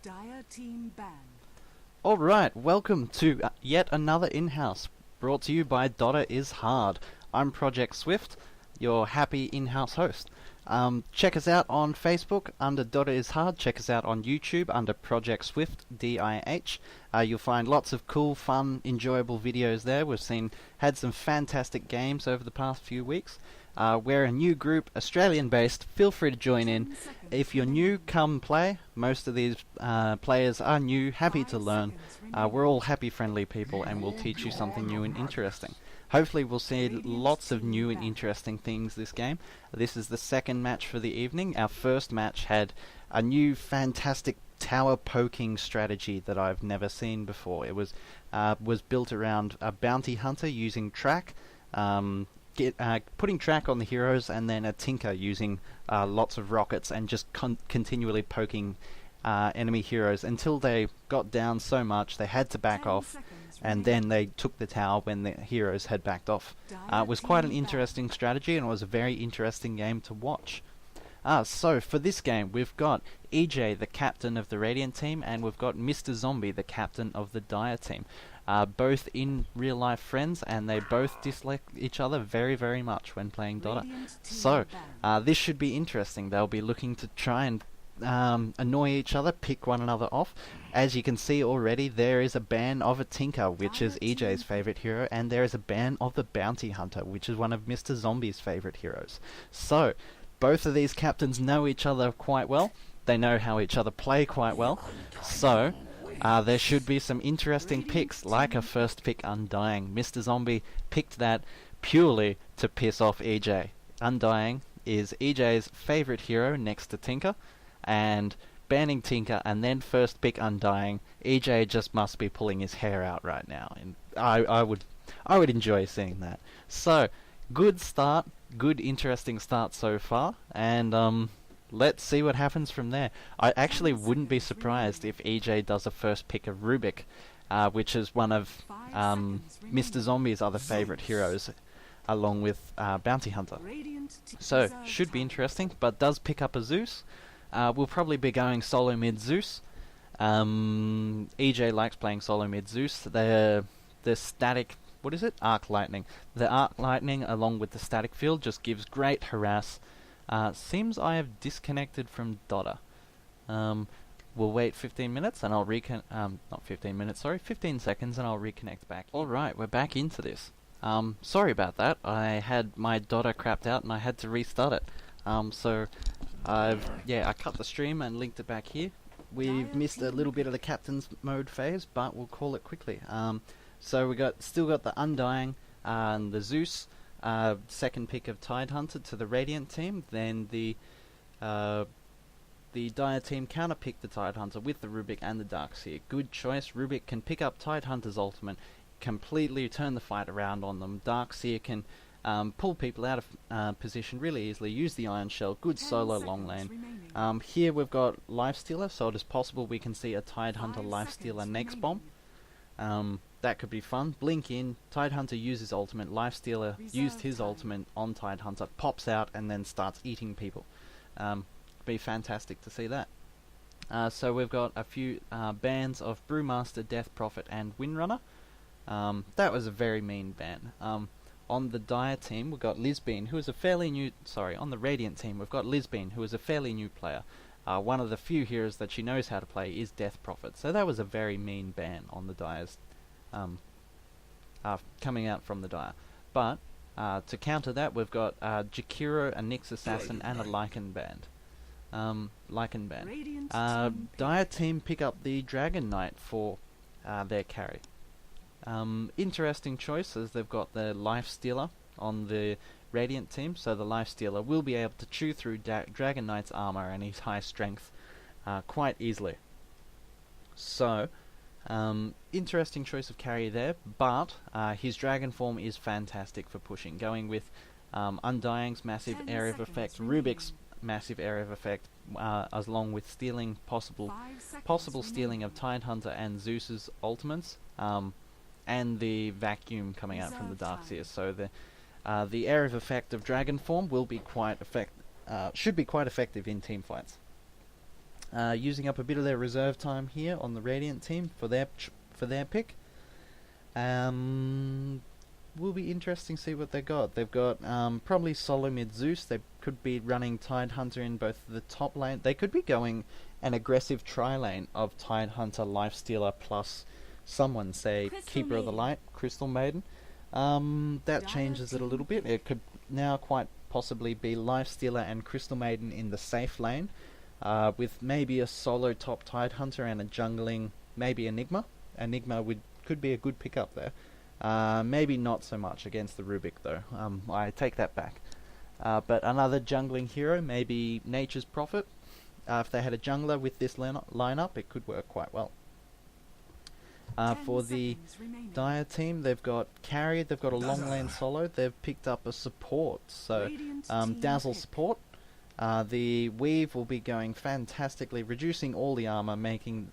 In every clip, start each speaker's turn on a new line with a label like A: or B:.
A: Dire team banned.
B: Alright, welcome to yet another InHouse, brought to you by DotA is Hard. I'm Project Swift, your happy in-house host. Check us out on Facebook under DotA is Hard. Check us out on YouTube under Project Swift, DIH. You'll find lots of cool, fun, enjoyable videos there. We've had some fantastic games over the past few weeks. We're a new group, Australian-based. Feel free to join in. If you're new, come play. Most of these players are new, happy to learn. We're all happy, friendly people, and we'll teach you something new and interesting. Hopefully we'll see lots of new and interesting things this game. This is the second match for the evening. Our first match had a new fantastic tower poking strategy that I've never seen before. It was built around a bounty hunter using track, putting track on the heroes, and then a tinker using lots of rockets and just continually poking enemy heroes until they got down so much they had to back off, and then they took the tower when the heroes had backed off. It was quite an interesting strategy, and it was a very interesting game to watch. So for this game we've got EJ, the captain of the Radiant team, and we've got Mr. Zombie, the captain of the Dire team. Both in real life friends, and they both dislike each other very, very much when playing DotA. So this should be interesting. They'll be looking to try and annoy each other, pick one another off. As you can see already, there is a ban of a Tinker, which is EJ's favourite hero, and there is a ban of the Bounty Hunter, which is one of Mr. Zombie's favourite heroes. So both of these captains know each other quite well. They know how each other play quite well. So there should be some interesting picks, like a first pick Undying. Mr. Zombie picked that purely to piss off EJ. Undying is EJ's favourite hero next to Tinker, and banning Tinker and then first pick Undying, EJ just must be pulling his hair out right now, and I would enjoy seeing that. So good start, good interesting start so far, and let's see what happens from there. I actually wouldn't be surprised if EJ does a first pick of Rubik, which is one of Mr. Zombie's other favourite heroes, along with Bounty Hunter. So, should be interesting, but does pick up a Zeus. We'll probably be going solo mid Zeus. EJ likes playing solo mid Zeus. The static, what is it? Arc Lightning. The Arc Lightning along with the static field just gives great harass. Seems I have disconnected from DotA. We'll wait 15 minutes and I'll not 15 minutes, sorry, 15 seconds and I'll reconnect back. Alright, we're back into this. Sorry about that. I had my DotA crapped out and I had to restart it. So I cut the stream and linked it back here. We've missed a little bit of the captain's mode phase, but we'll call it quickly. So we still got the Undying and the Zeus. Second pick of Tidehunter to the Radiant team. Then the Dire team counter-picked the Tidehunter with the Rubik and the Darkseer. Good choice. Rubik can pick up Tidehunter's ultimate, completely turn the fight around on them. Darkseer can pull people out of position really easily, use the Iron Shell, good solo long lane. Here we've got Lifestealer, so it is possible we can see a Tidehunter Lifestealer next bomb. That could be fun. Blink in, Tidehunter uses ultimate, Lifestealer used his ultimate on Tidehunter, pops out and then starts eating people. Be fantastic to see that. So we've got a few bans of Brewmaster, Death Prophet and Windrunner. That was a very mean ban. On the Dire team we've got Lisbeen, who is a fairly new, on the Radiant team we've got Lisbeen, who is a fairly new player. One of the few heroes that she knows how to play is Death Prophet, so that was a very mean ban on the Dire's coming out from the Dire. But to counter that, we've got Jakiro, a Nyx Assassin, and a Lycan band. Dire team pick up the Dragon Knight for their carry. Interesting choices. They've got the Lifestealer on the Radiant team, so the Lifestealer will be able to chew through Dragon Knight's armor and his high strength quite easily. So, interesting choice of carry there, but his Dragon form is fantastic for pushing. Going with Undying's massive area of effect, Rubik's massive area of effect, along with stealing possible stealing of Tidehunter and Zeus's ultimates, and the vacuum coming out from the Darkseer. So the area of effect of Dragon form will be should be quite effective in team fights. using up a bit of their reserve time here on the Radiant team for their pick. Will be interesting to see what they got. They've got probably solo mid Zeus. They could be running Tidehunter in both the top lane. They could be going an aggressive tri-lane of Tidehunter, Lifestealer plus someone, say Keeper of the Light, Crystal Maiden. That changes it a little bit. It could now quite possibly be Lifestealer and Crystal Maiden in the safe lane, with maybe a solo top Tidehunter and a jungling, maybe Enigma. Enigma could be a good pickup there. Maybe not so much against the Rubik though. I take that back. But another jungling hero, maybe Nature's Prophet. If they had a jungler with this lineup, it could work quite well. For the Dire team, they've got carry, they've got a long lane solo, they've picked up a support. So Dazzle support. The Weave will be going fantastically, reducing all the armor, making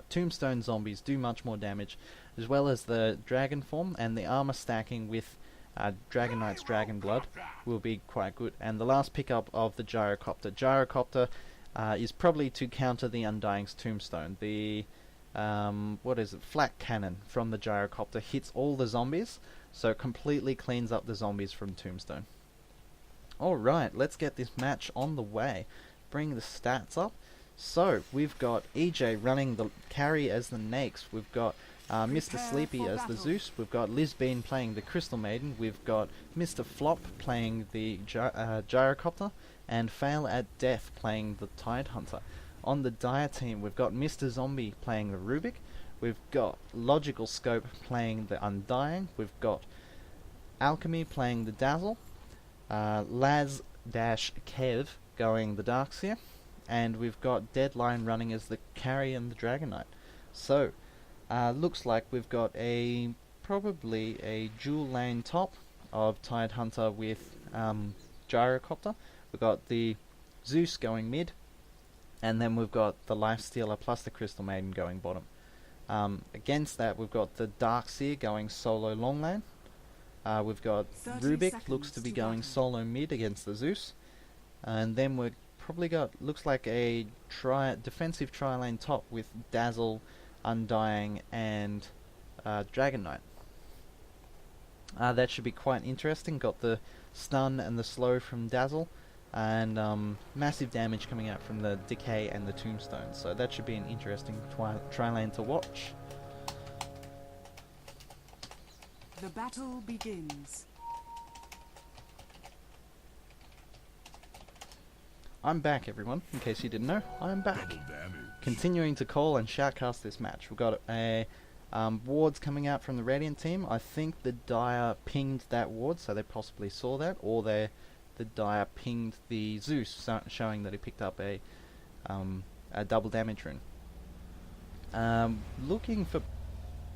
B: Tombstone zombies do much more damage, as well as the Dragon form, and the armor stacking with Dragon Knight's Dragon Blood will be quite good. And the last pickup of the Gyrocopter. Gyrocopter is probably to counter the Undying's Tombstone. The Flak Cannon from the Gyrocopter hits all the zombies, so it completely cleans up the zombies from Tombstone. Alright, let's get this match on the way. Bring the stats up. So, we've got EJ running the carry as the Nakes. We've got Mr. Sleepy as the Zeus. We've got Lisbeen playing the Crystal Maiden. We've got Mr. Flop playing the Gyrocopter. And Fail at Death playing the Tidehunter. On the Dire team, we've got Mr. Zombie playing the Rubik. We've got Logical Scope playing the Undying. We've got Alchemy playing the Dazzle. Laz-Kev going the Darkseer, and we've got Deadline running as the carry and the Dragon Knight. So, looks like we've got probably a dual lane top of Tidehunter with Gyrocopter. We've got the Zeus going mid, and then we've got the Lifestealer plus the Crystal Maiden going bottom. Against that, we've got the Darkseer going solo long lane. We've got Rubik, looks to be going solo mid against the Zeus. And then we've probably got, looks like a defensive tri-lane top with Dazzle, Undying, and Dragon Knight. That should be quite interesting. Got the stun and the slow from Dazzle, and massive damage coming out from the Decay and the Tombstone. So that should be an interesting tri-lane to watch.
A: The battle begins.
B: I'm back, everyone. In case you didn't know, I'm back. Continuing to call and shoutcast this match. We've got a wards coming out from the Radiant team. I think the Dire pinged that ward, so they possibly saw that, or the Dire pinged the Zeus, showing that he picked up a double damage rune.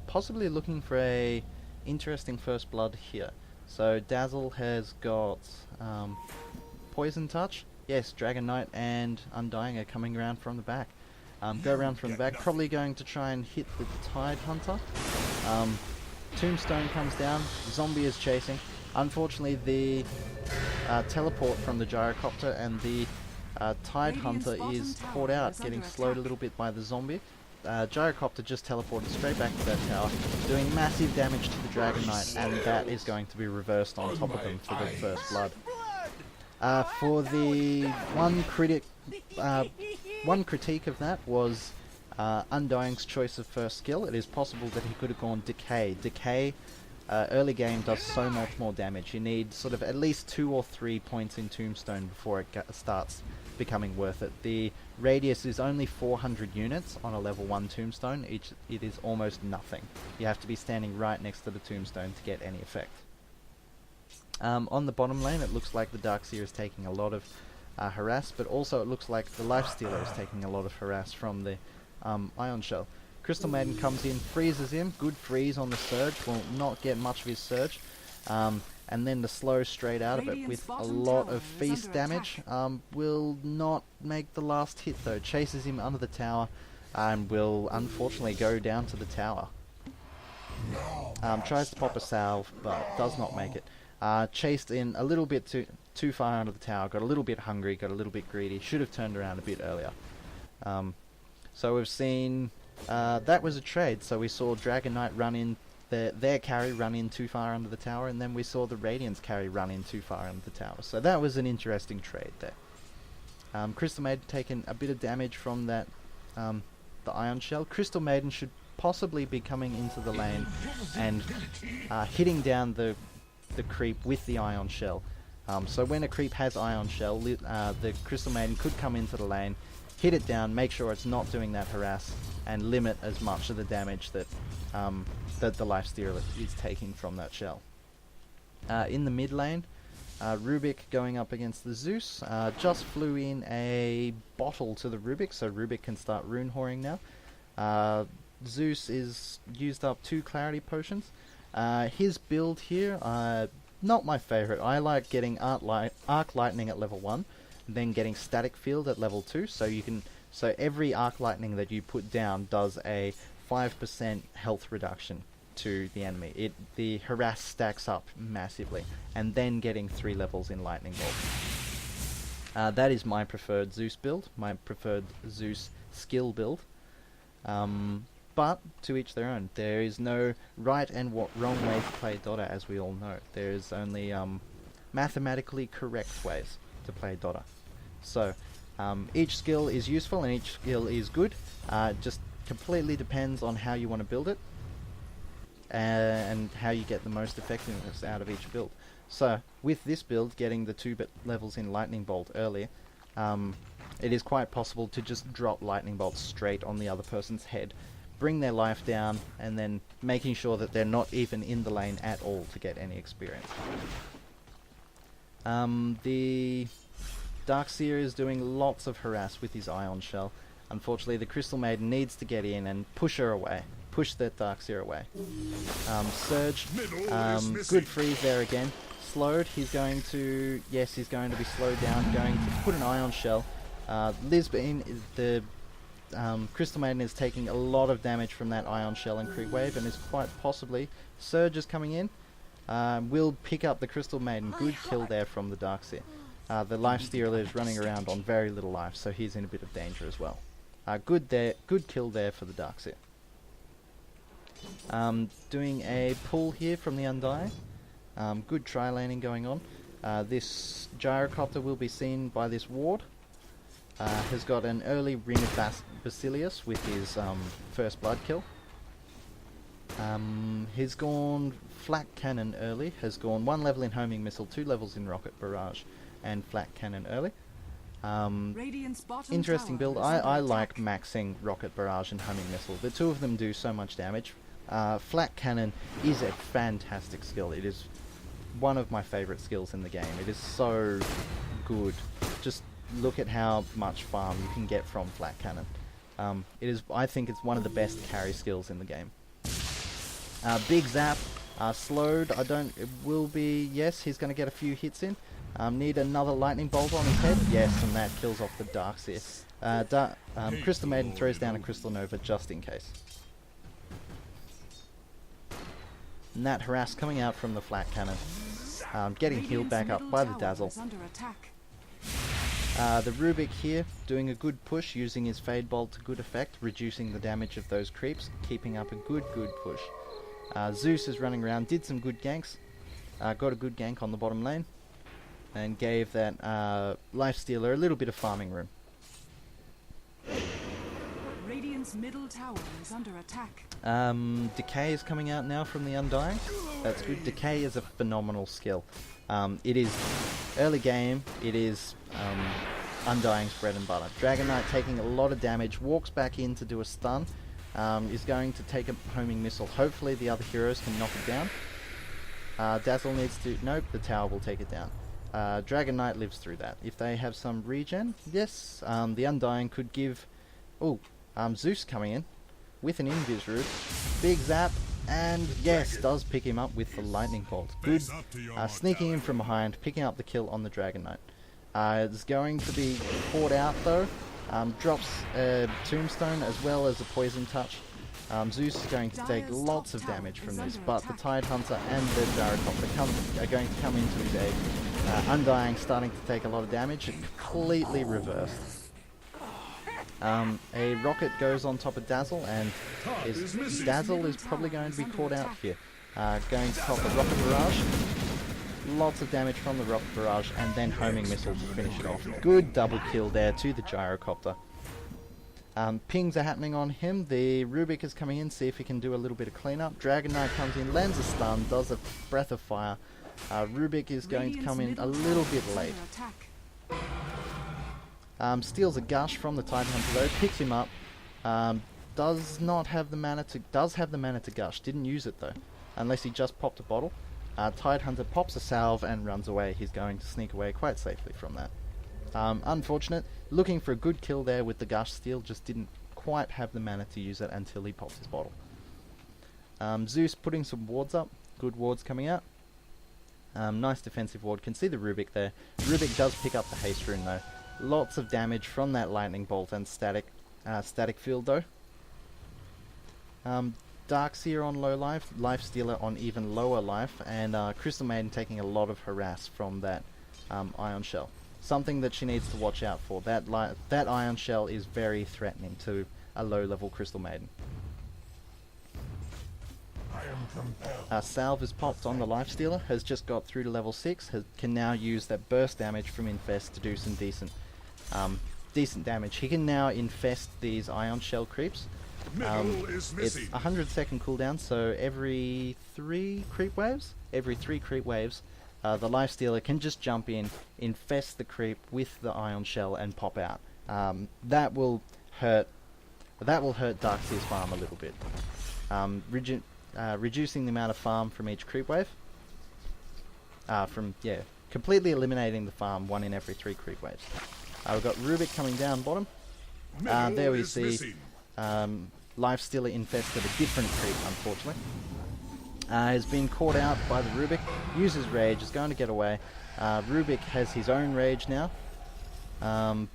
B: Possibly looking for a interesting first blood here. So Dazzle has got Poison Touch. Yes, Dragon Knight and Undying are coming around from the back. Go around from the back, probably going to try and hit the Tidehunter. Tombstone comes down, Zombie is chasing. Unfortunately, the teleport from the Gyrocopter and the Tidehunter is caught out, getting slowed a little bit by the Zombie. Gyrocopter just teleported straight back to that tower, doing massive damage to the Dragon Knight, and that is going to be reversed on top of them for the first blood. For the one critique of that was Undying's choice of first skill. It is possible that he could have gone Decay. Decay, early game, does so much more damage. You need sort of at least 2 or 3 points in Tombstone before it starts becoming worth it. The radius is only 400 units on a level 1 Tombstone. It is almost nothing. You have to be standing right next to the Tombstone to get any effect. On the bottom lane, it looks like the Darkseer is taking a lot of harass, but also it looks like the Lifestealer is taking a lot of harass from the Ion Shell. Crystal Maiden comes in, freezes him, good freeze on the Surge, will not get much of his Surge, and then the slow straight out of it with a lot of feast damage. Will not make the last hit though, chases him under the tower, and will unfortunately go down to the tower. Tries to pop a salve, but does not make it. Chased in a little bit too far under the tower, got a little bit hungry, got a little bit greedy, should have turned around a bit earlier. So we've seen that was a trade. So we saw Dragon Knight run in their carry run in too far under the tower, and then we saw the Radiant's carry run in too far under the tower. So that was an interesting trade there. Crystal Maiden taking a bit of damage from that the Ion Shell. Crystal Maiden should possibly be coming into the lane and hitting down the creep with the Ion Shell. So when a creep has Ion Shell, the Crystal Maiden could come into the lane, hit it down, make sure it's not doing that harass, and limit as much of the damage that that the Lifestealer is taking from that shell. In the mid lane, Rubik going up against the Zeus, just flew in a bottle to the Rubik, so Rubik can start rune whoring now. Zeus is used up 2 clarity potions. His build here, not my favorite. I like getting Arc Lightning at level 1, then getting Static Field at level 2, so every Arc Lightning that you put down does a 5% health reduction to the enemy. The harass stacks up massively, and then getting 3 levels in Lightning Bolt. That is my preferred Zeus build, my preferred Zeus skill build. But to each their own. There is no right and wrong way to play DotA, as we all know. There is only mathematically correct ways to play DotA. So each skill is useful and each skill is good. Just completely depends on how you want to build it and how you get the most effectiveness out of each build. So with this build, getting the 2 levels in Lightning Bolt earlier, it is quite possible to just drop Lightning Bolt straight on the other person's head, bring their life down, and then making sure that they're not even in the lane at all to get any experience. The Darkseer is doing lots of harass with his Ion Shell. Unfortunately, the Crystal Maiden needs to get in and push her away. Push that Darkseer away. Surge, good freeze there again. Slowed, he's going to be slowed down, going to put an Ion Shell. Lisbon, the Crystal Maiden is taking a lot of damage from that Ion Shell and Creep Wave, and is quite possibly, Surge is coming in, will pick up the Crystal Maiden. Good kill there from the Darkseer. The Lifestealer is running around on very little life, so he's in a bit of danger as well. Good kill there for the Darkseer. Doing a pull here from the Undying. Good tri-laning going on. This Gyrocopter will be seen by this ward. Has got an early Ring of Basilius with his first blood kill. He's gone Flak Cannon early, has gone 1 level in Homing Missile, 2 levels in Rocket Barrage, and Flak Cannon early. Interesting build. I like maxing Rocket Barrage and Homing Missile. The 2 of them do so much damage. Flak Cannon is a fantastic skill. It is one of my favorite skills in the game. It is so good. Just look at how much farm you can get from Flak Cannon. I think it's one of the best carry skills in the game. Big Zap, slowed. Yes, he's going to get a few hits in. Need another Lightning Bolt on his head. Yes, and that kills off the Darkseer. Crystal Maiden throws down a Crystal Nova just in case. And that harass coming out from the Flak Cannon. Getting healed back up by the Dazzle. The Rubik here doing a good push, using his Fade Bolt to good effect, reducing the damage of those creeps, keeping up a good push. Zeus is running around, did some good ganks, got a good gank on the bottom lane, and gave that Lifestealer a little bit of farming room.
A: Radiant's middle tower is under attack.
B: Decay is coming out now from the Undying. That's good. Decay is a phenomenal skill. It is early game. It is Undying's bread and butter. Dragon Knight taking a lot of damage, walks back in to do a stun. Is going to take a homing missile. Hopefully the other heroes can knock it down. Dazzle needs to... Nope, the tower will take it down. Dragon Knight lives through that. If they have some regen, yes, the Undying could give... Zeus coming in with an Invis Root. Big Zap, and yes, does pick him up with the Lightning Bolt. Good. Sneaking in from behind, picking up the kill on the Dragon Knight. It's going to be caught out though. Drops a Tombstone as well as a Poison Touch. Zeus is going to take lots of damage from this, but the Tide Hunter and the Gyrocopter are going to come into his aid. Undying starting to take a lot of damage, and completely reversed. A rocket goes on top of Dazzle, and Dazzle is probably going to be caught out here. Going to pop a rocket barrage. Lots of damage from the rocket barrage, and then homing missile to finish it off. Good double kill there to the gyrocopter. Pings are happening on him. The Rubik is coming in, see if he can do a little bit of cleanup. Dragon Knight comes in, lands a stun, does a breath of fire. Rubik is going to come in a little bit late. Steals a gush from the Tidehunter though, picks him up. Does have the mana to gush. Didn't use it though, unless he just popped a bottle. Tidehunter pops a salve and runs away. He's going to sneak away quite safely from that. Unfortunate. Looking for a good kill there with the gush steal, just didn't quite have the mana to use it until he pops his bottle. Zeus putting some wards up. Good wards coming out. Nice defensive ward. Can see the Rubik there. Rubik does pick up the haste rune though. Lots of damage from that lightning bolt and static field though. Darkseer on low life, Lifestealer on even lower life, and Crystal Maiden taking a lot of harass from that Ion Shell. Something that she needs to watch out for. That Ion Shell is very threatening to a low level Crystal Maiden. Salve is popped on the Lifestealer, has just got through to level 6, can now use that burst damage from Infest to do some decent damage. He can now infest these Ion Shell creeps. It's 100-second cooldown, so every 3 creep waves, the Lifestealer can just jump in, infest the creep with the Ion Shell, and pop out. That will hurt Darkseer's farm a little bit. Reducing the amount of farm from each creep wave. Completely eliminating the farm 1 in every 3 creep waves. We've got Rubik coming down bottom. There we see Lifestealer infested a different creep, unfortunately. Has been caught out by the Rubik, uses rage, is going to get away. Rubik has his own rage now,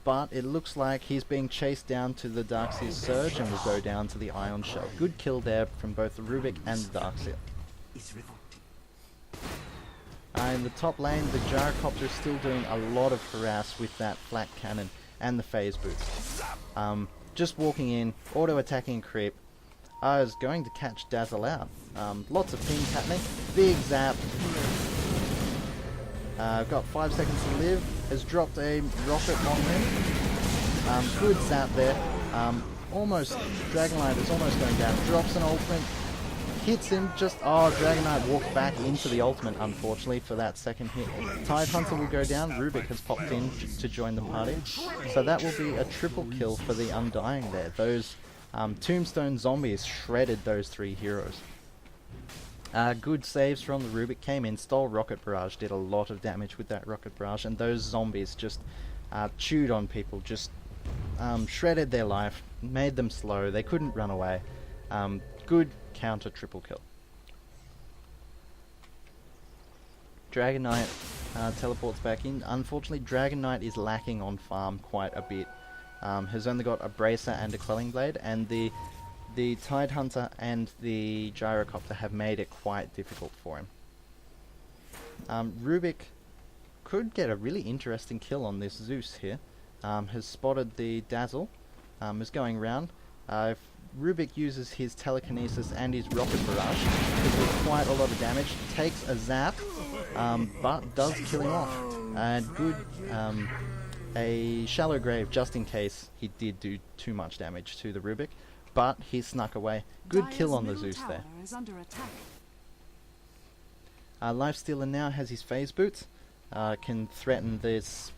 B: but it looks like he's being chased down to the Darkseer's Surge and will go down to the Ion Shell. Good kill there from both the Rubik and the Darkseer. In the top lane, the Gyrocopter is still doing a lot of harass with that Flak Cannon and the Phase Boots. Just walking in, auto-attacking creep. I was going to catch Dazzle out. Lots of pings happening. Big zap. Got 5 seconds to live. Has dropped a rocket on him. Good zap there. Dragonlight is almost going down. Drops an ultimate. Hits him just... Dragonlight walked back into the ultimate, unfortunately, for that second hit. Tidehunter will go down. Rubik has popped in to join the party. So that will be a triple kill for the Undying there. Those Tombstone zombies shredded those 3 heroes. Good saves from the Rubik. Came in, stole Rocket Barrage, did a lot of damage with that Rocket Barrage, and those zombies just chewed on people, just shredded their life, made them slow, they couldn't run away. Good counter triple kill. Dragon Knight teleports back in. Unfortunately, Dragon Knight is lacking on farm quite a bit. Has only got a Bracer and a Quelling Blade, and the Tidehunter and the Gyrocopter have made it quite difficult for him. Rubik could get a really interesting kill on this Zeus here. Has spotted the Dazzle, is going round. If Rubik uses his Telekinesis and his Rocket Barrage, could do quite a lot of damage, takes a zap, but does kill him off. Good, a Shallow Grave just in case he did do too much damage to the Rubik, but he snuck away. Good kill on the Zeus there. Lifestealer now has his Phase Boots, can threaten this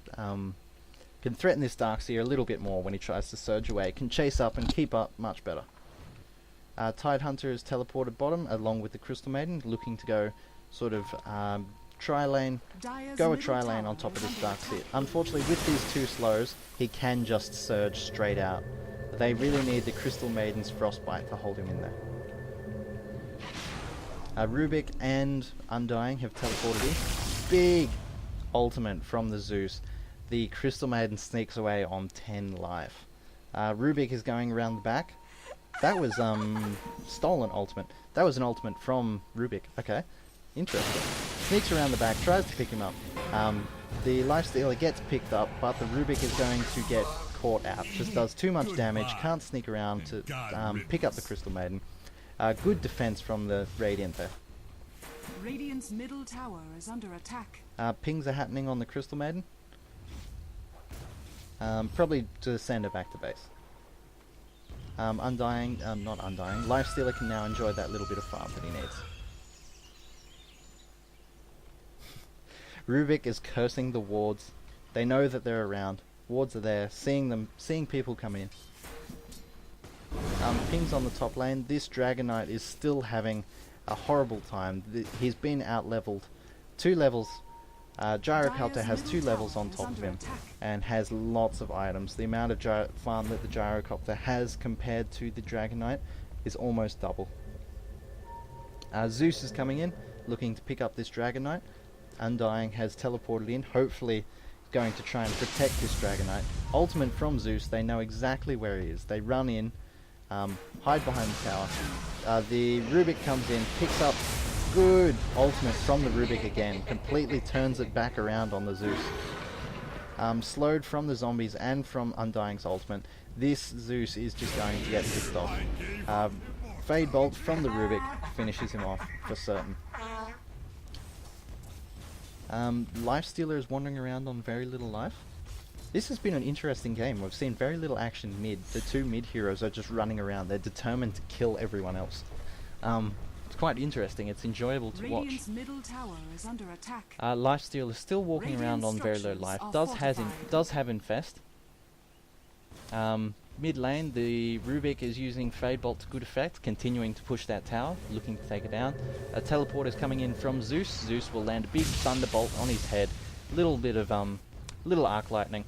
B: Darkseer a little bit more when he tries to surge away. Can chase up and keep up much better. Tidehunter is teleported bottom along with the Crystal Maiden, looking to go sort of tri-lane, go a tri-lane on top of this Darkseer. Unfortunately, with these 2 slows, he can just surge straight out. They really need the Crystal Maiden's Frostbite to hold him in there. Rubik and Undying have teleported in. Big ultimate from the Zeus. The Crystal Maiden sneaks away on 10 life. Rubik is going around the back. That was stolen ultimate. That was an ultimate from Rubik. Okay, interesting. Sneaks around the back, tries to pick him up. The Lifestealer gets picked up, but the Rubik is going to get caught out. Just does too much damage, can't sneak around to pick up the Crystal Maiden. Good defense from the Radiant there.
A: Radiant's middle tower is under attack.
B: Pings are happening on the Crystal Maiden. Probably to send her back to base. Undying, not Undying. Lifestealer can now enjoy that little bit of farm that he needs. Rubik is cursing the wards. They know that they're around. Wards are there, seeing people come in. Pings on the top lane. This Dragon Knight is still having a horrible time. He's been out-leveled 2 levels. Gyrocopter has 2 levels on top of him and has lots of items. The amount of farm that the Gyrocopter has compared to the Dragon Knight is almost double. Zeus is coming in, looking to pick up this Dragon Knight. Undying has teleported in, hopefully going to try and protect this Dragon Knight. Ultimate from Zeus, they know exactly where he is. They run in, hide behind the tower. The Rubik comes in, picks up good ultimate from the Rubik again, completely turns it back around on the Zeus. Slowed from the zombies and from Undying's ultimate. This Zeus is just going to get pissed off. Fade Bolt from the Rubik finishes him off for certain. Lifestealer is wandering around on very little life. This has been an interesting game. We've seen very little action mid. The 2 mid heroes are just running around. They're determined to kill everyone else. It's quite interesting. It's enjoyable to watch.
A: Radiant's middle tower is under attack.
B: Lifestealer is still walking around on very low life. Does have Infest. Mid lane, the Rubik is using Fade Bolt to good effect, continuing to push that tower, looking to take it down. A teleport is coming in from Zeus. Zeus will land a big Thunderbolt on his head. Little bit of little Arc Lightning.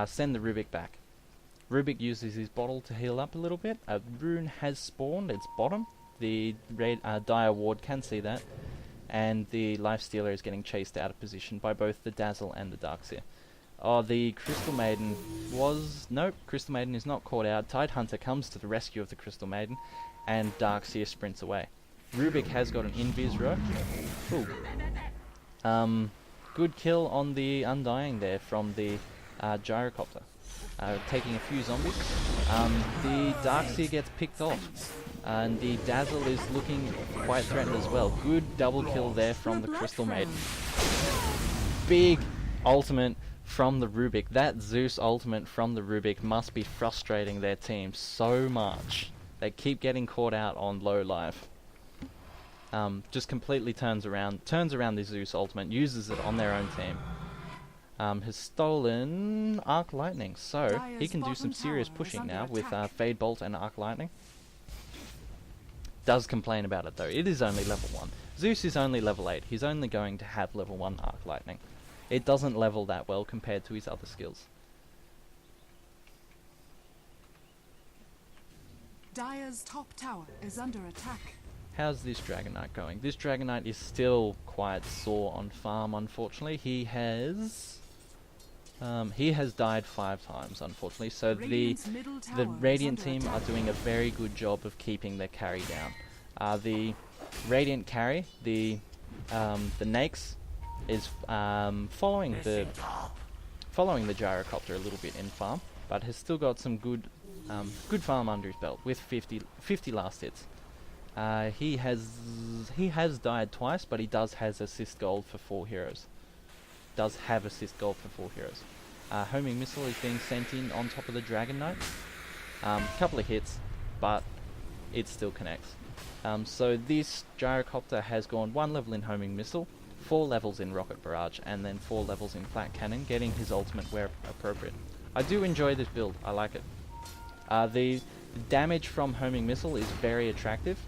B: Send the Rubik back. Rubik uses his bottle to heal up a little bit. A rune has spawned. It's bottom. The Dire Ward can see that. And the Lifestealer is getting chased out of position by both the Dazzle and the Darkseer. Oh, the Crystal Maiden was... Nope, Crystal Maiden is not caught out. Tidehunter comes to the rescue of the Crystal Maiden, and Darkseer sprints away. Rubik has got an invis row. Cool. Good kill on the Undying there from the Gyrocopter. Taking a few zombies. The Darkseer gets picked off. And the Dazzle is looking quite threatened as well. Good double kill there from the Crystal Maiden. Big ultimate from the Rubik. That Zeus ultimate from the Rubik must be frustrating their team so much. They keep getting caught out on low life. Just completely turns around the Zeus ultimate, uses it on their own team. Has stolen Arc Lightning, so he can do some serious pushing now with Fade Bolt and Arc Lightning. Does complain about it though. It is only level 1. Zeus is only level 8. He's only going to have level 1 Arc Lightning. It doesn't level that well compared to his other skills.
A: Dire's top tower is under attack.
B: How's this Dragon Knight going? This Dragon Knight is still quite sore on farm, unfortunately. He has died 5 times, unfortunately. So the Radiant team are doing a very good job of keeping their carry down. The Radiant carry, the Nakes, is following the Gyrocopter a little bit in farm, but has still got some good farm under his belt with 50 last hits. He has died twice, but he does has assist gold for 4 heroes. Does have assist gold for 4 heroes. Homing missile is being sent in on top of the Dragon Knight. Couple of hits, but it still connects. So this Gyrocopter has gone 1 level in homing missile, 4 levels in rocket barrage, and then 4 levels in flat cannon, getting his ultimate where appropriate. I do enjoy this build. I like it. The damage from homing missile is very attractive.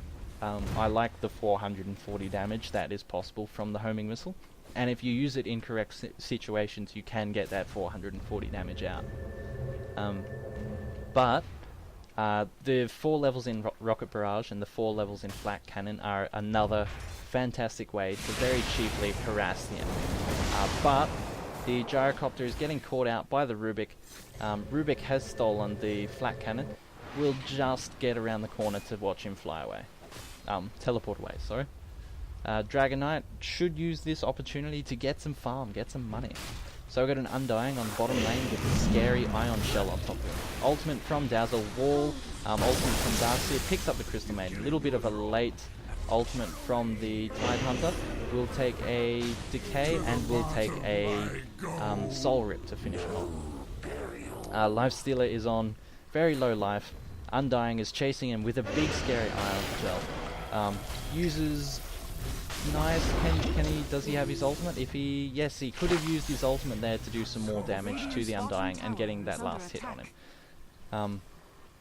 B: I like the 440 damage that is possible from the homing missile, and if you use it in correct situations, you can get that 440 damage out. But the 4 levels in rocket barrage and the 4 levels in flat cannon are another fantastic way to very cheaply harass the enemy. But the Gyrocopter is getting caught out by the Rubik. Rubik has stolen the flat cannon. We'll just get around the corner to watch him fly away. Teleport away, sorry. Dragon Knight should use this opportunity to get some farm, get some money.
C: So we've got an Undying on the bottom lane with a scary Ion Shell on top of it. Ultimate from Dazzle, Wall, ultimate from Darkseer, picks up the Crystal Maiden. A little bit of a late ultimate from the Tide Hunter. We'll take a Decay and we'll take a Soul Rip to finish it off. Life Stealer is on very low life. Undying is chasing him with a big scary Ion Shell. Uses... Nice. Does he have his ultimate? Yes, he could have used his ultimate there to do some more damage to the Undying and getting that last hit on him.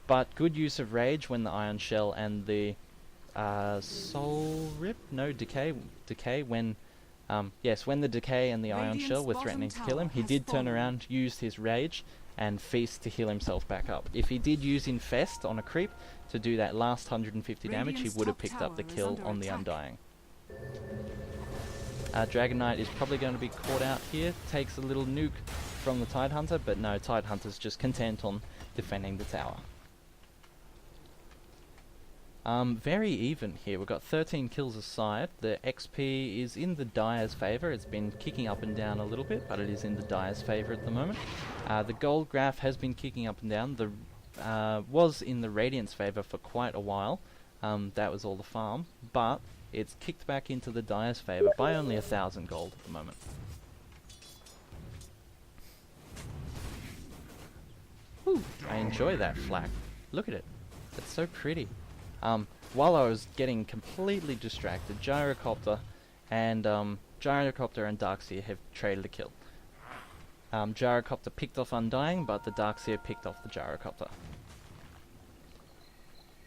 C: But good use of Rage when the Ion Shell and the Soul Rip? No, Decay when... yes, when the Decay and the Ion Shell were threatening to kill him, he did turn around, used his Rage, and Feast to heal himself back up. If he did use Infest on a creep to do that last 150 damage, he would have picked up the kill on the Undying. Dragon Knight is probably going to be caught out here. Takes a little nuke from the Tide Hunter, but no, Tide Hunter's just content on defending the tower. Very even here. We've got 13 kills aside. The XP is in the Dire's favour. It's been kicking up and down a little bit, but it is in the Dire's favour at the moment. The gold graph has been kicking up and down. The was in the Radiant's favour for quite a while. That was all the farm, but it's kicked back into the Dire's favour by only 1,000 gold at the moment. Whew, I enjoy that flak. Look at it. It's so pretty. While I was getting completely distracted, Gyrocopter and Darkseer have traded a kill. Gyrocopter picked off Undying, but the Darkseer picked off the Gyrocopter.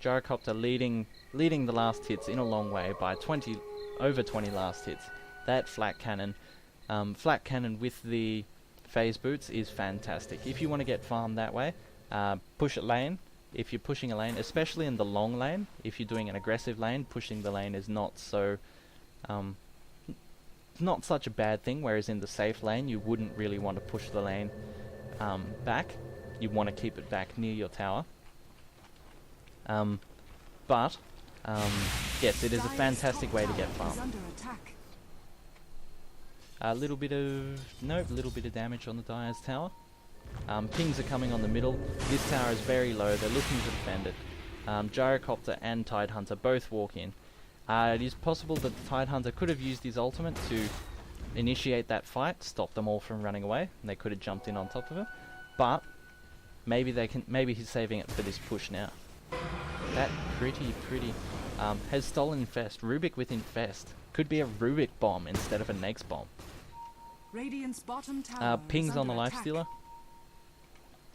C: Gyrocopter leading the last hits in a long way by over 20 last hits. That flat cannon with the phase boots is fantastic. If you want to get farm that way, push it lane. If you're pushing a lane, especially in the long lane, if you're doing an aggressive lane, pushing the lane is not so not such a bad thing, whereas in the safe lane you wouldn't really want to push the lane back. You want to keep it back near your tower. Yes, it is a fantastic way to get farm. A little bit of damage on the Dire's tower. Pings are coming on the middle. This tower is very low. They're looking to defend it. Gyrocopter and Tide Hunter both walk in. It is possible that the Tide Hunter could have used his ultimate to initiate that fight, stop them all from running away, and they could have jumped in on top of it. But maybe he's saving it for this push now. That pretty has stolen Infest. Rubik with Infest. Could be a Rubik bomb instead of a Nake's bomb.
A: Radiant's bottom tower
C: Pings on the Life Stealer.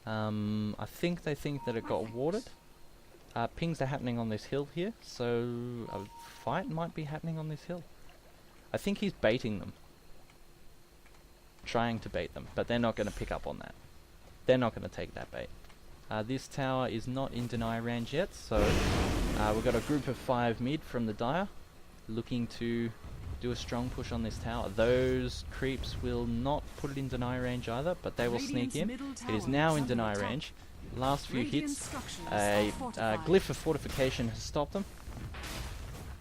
C: I think they think that it got warded. Pings are happening on this hill here, so a fight might be happening on this hill. I think he's baiting them. Trying to bait them, but they're not going to pick up on that. They're not going to take that bait. This tower is not in deny range yet, so we've got a group of 5 mid from the Dire looking to do a strong push on this tower. Those creeps will not put it in deny range either, but they will sneak in. It is now in deny range. Last few hits, a glyph of fortification has stopped them.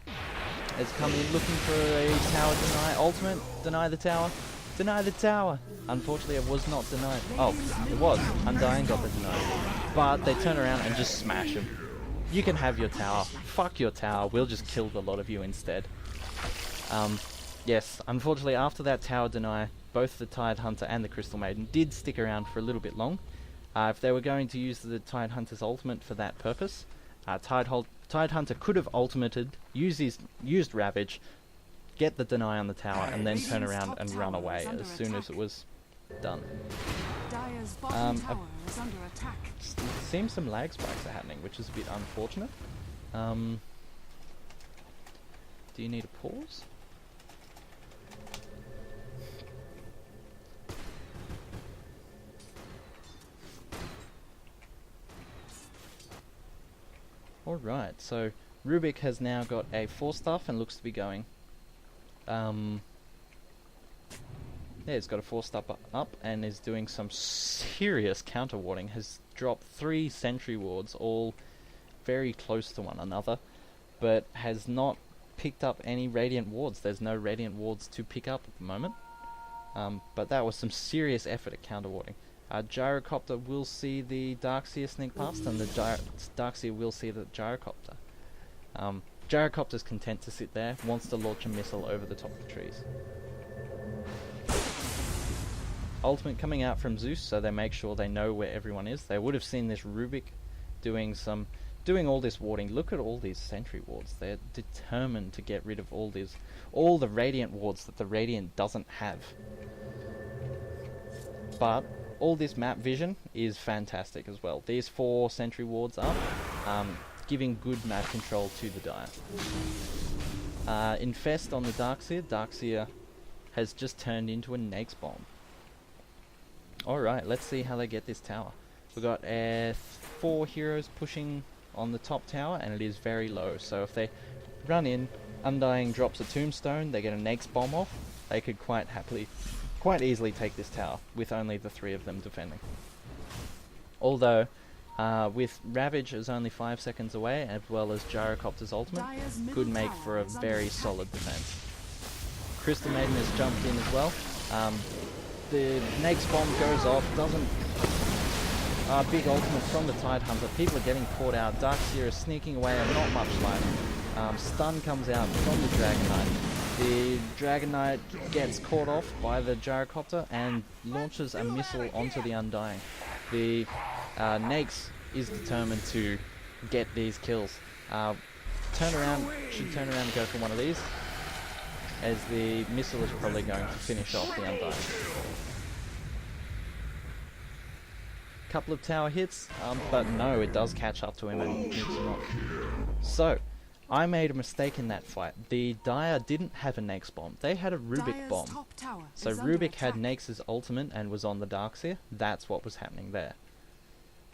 C: Has come in looking for a tower deny. Ultimate, deny the tower. Deny the tower! Unfortunately it was not denied. Oh, it was. Undying got the deny. But they turn around and just smash him. You can have your tower. Fuck your tower. We'll just kill the lot of you instead. Yes, unfortunately after that tower deny, both the Tide Hunter and the Crystal Maiden did stick around for a little bit long. If they were going to use the Tide Hunter's ultimate for that purpose, Tide Hunter could have ultimated, used Ravage, get the deny on the tower, and then turn around and run away as soon as it was done. Seems some lag spikes are happening, which is a bit unfortunate. Do you need a pause? Alright, so Rubik has now got a 4-staff and looks to be going. Yeah, he's got a 4-staff up and is doing some serious counter warding. Has dropped 3 sentry wards, all very close to one another, but has not picked up any radiant wards. There's no radiant wards to pick up at the moment. But that was some serious effort at counter-warding. Gyrocopter will see the Darkseer sneak past, and the Darkseer will see the Gyrocopter. Gyrocopter's content to sit there, wants to launch a missile over the top of the trees. Ultimate coming out from Zeus, so they make sure they know where everyone is. They would have seen this Rubik doing all this warding. Look at all these sentry wards. They're determined to get rid of all the Radiant wards that the Radiant doesn't have. But all this map vision is fantastic as well. These 4 sentry wards up, giving good map control to the Dire. Infest on the Darkseer. Darkseer has just turned into a Nakes bomb. Alright, let's see how they get this tower. We've got 4 heroes pushing on the top tower, and it is very low. So if they run in, Undying drops a tombstone, they get a Nakes bomb off, they could quite easily take this tower, with only the 3 of them defending. Although, with Ravage is only 5 seconds away, as well as Gyrocopter's ultimate, could make for a very solid defense. Crystal Maiden has jumped in as well. The Nakes bomb goes off, big ultimate from the Tidehunter. People are getting caught out. Darkseer is sneaking away and not much life. Stun comes out from the Dragon Knight. The Dragon Knight gets caught off by the Gyrocopter and launches a missile onto the Undying. The Nakes is determined to get these kills. Should turn around and go for one of these, as the missile is probably going to finish off the Undying. Couple of tower hits, but no, it does catch up to him and nukes him off. So, I made a mistake in that fight. The Dire didn't have a Nakes bomb, they had a Rubik bomb. So Rubik had Nakes' ultimate and was on the Darkseer. That's what was happening there.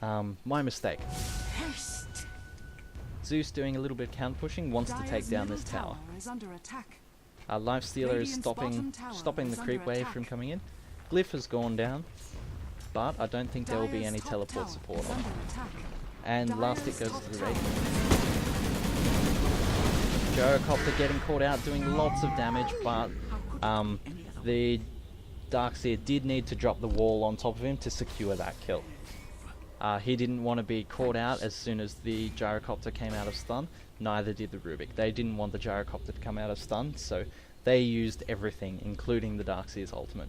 C: My mistake. Zeus doing a little bit of counter pushing, wants to take down this tower. Lifestealer is stopping the creep wave from coming in. Glyph has gone down, but I don't think there will be any teleport support on. And last hit goes to the Radiant. Gyrocopter getting caught out, doing lots of damage, but the Darkseer did need to drop the wall on top of him to secure that kill. He didn't want to be caught out as soon as the Gyrocopter came out of stun, neither did the Rubik. They didn't want the Gyrocopter to come out of stun, so they used everything, including the Darkseer's ultimate.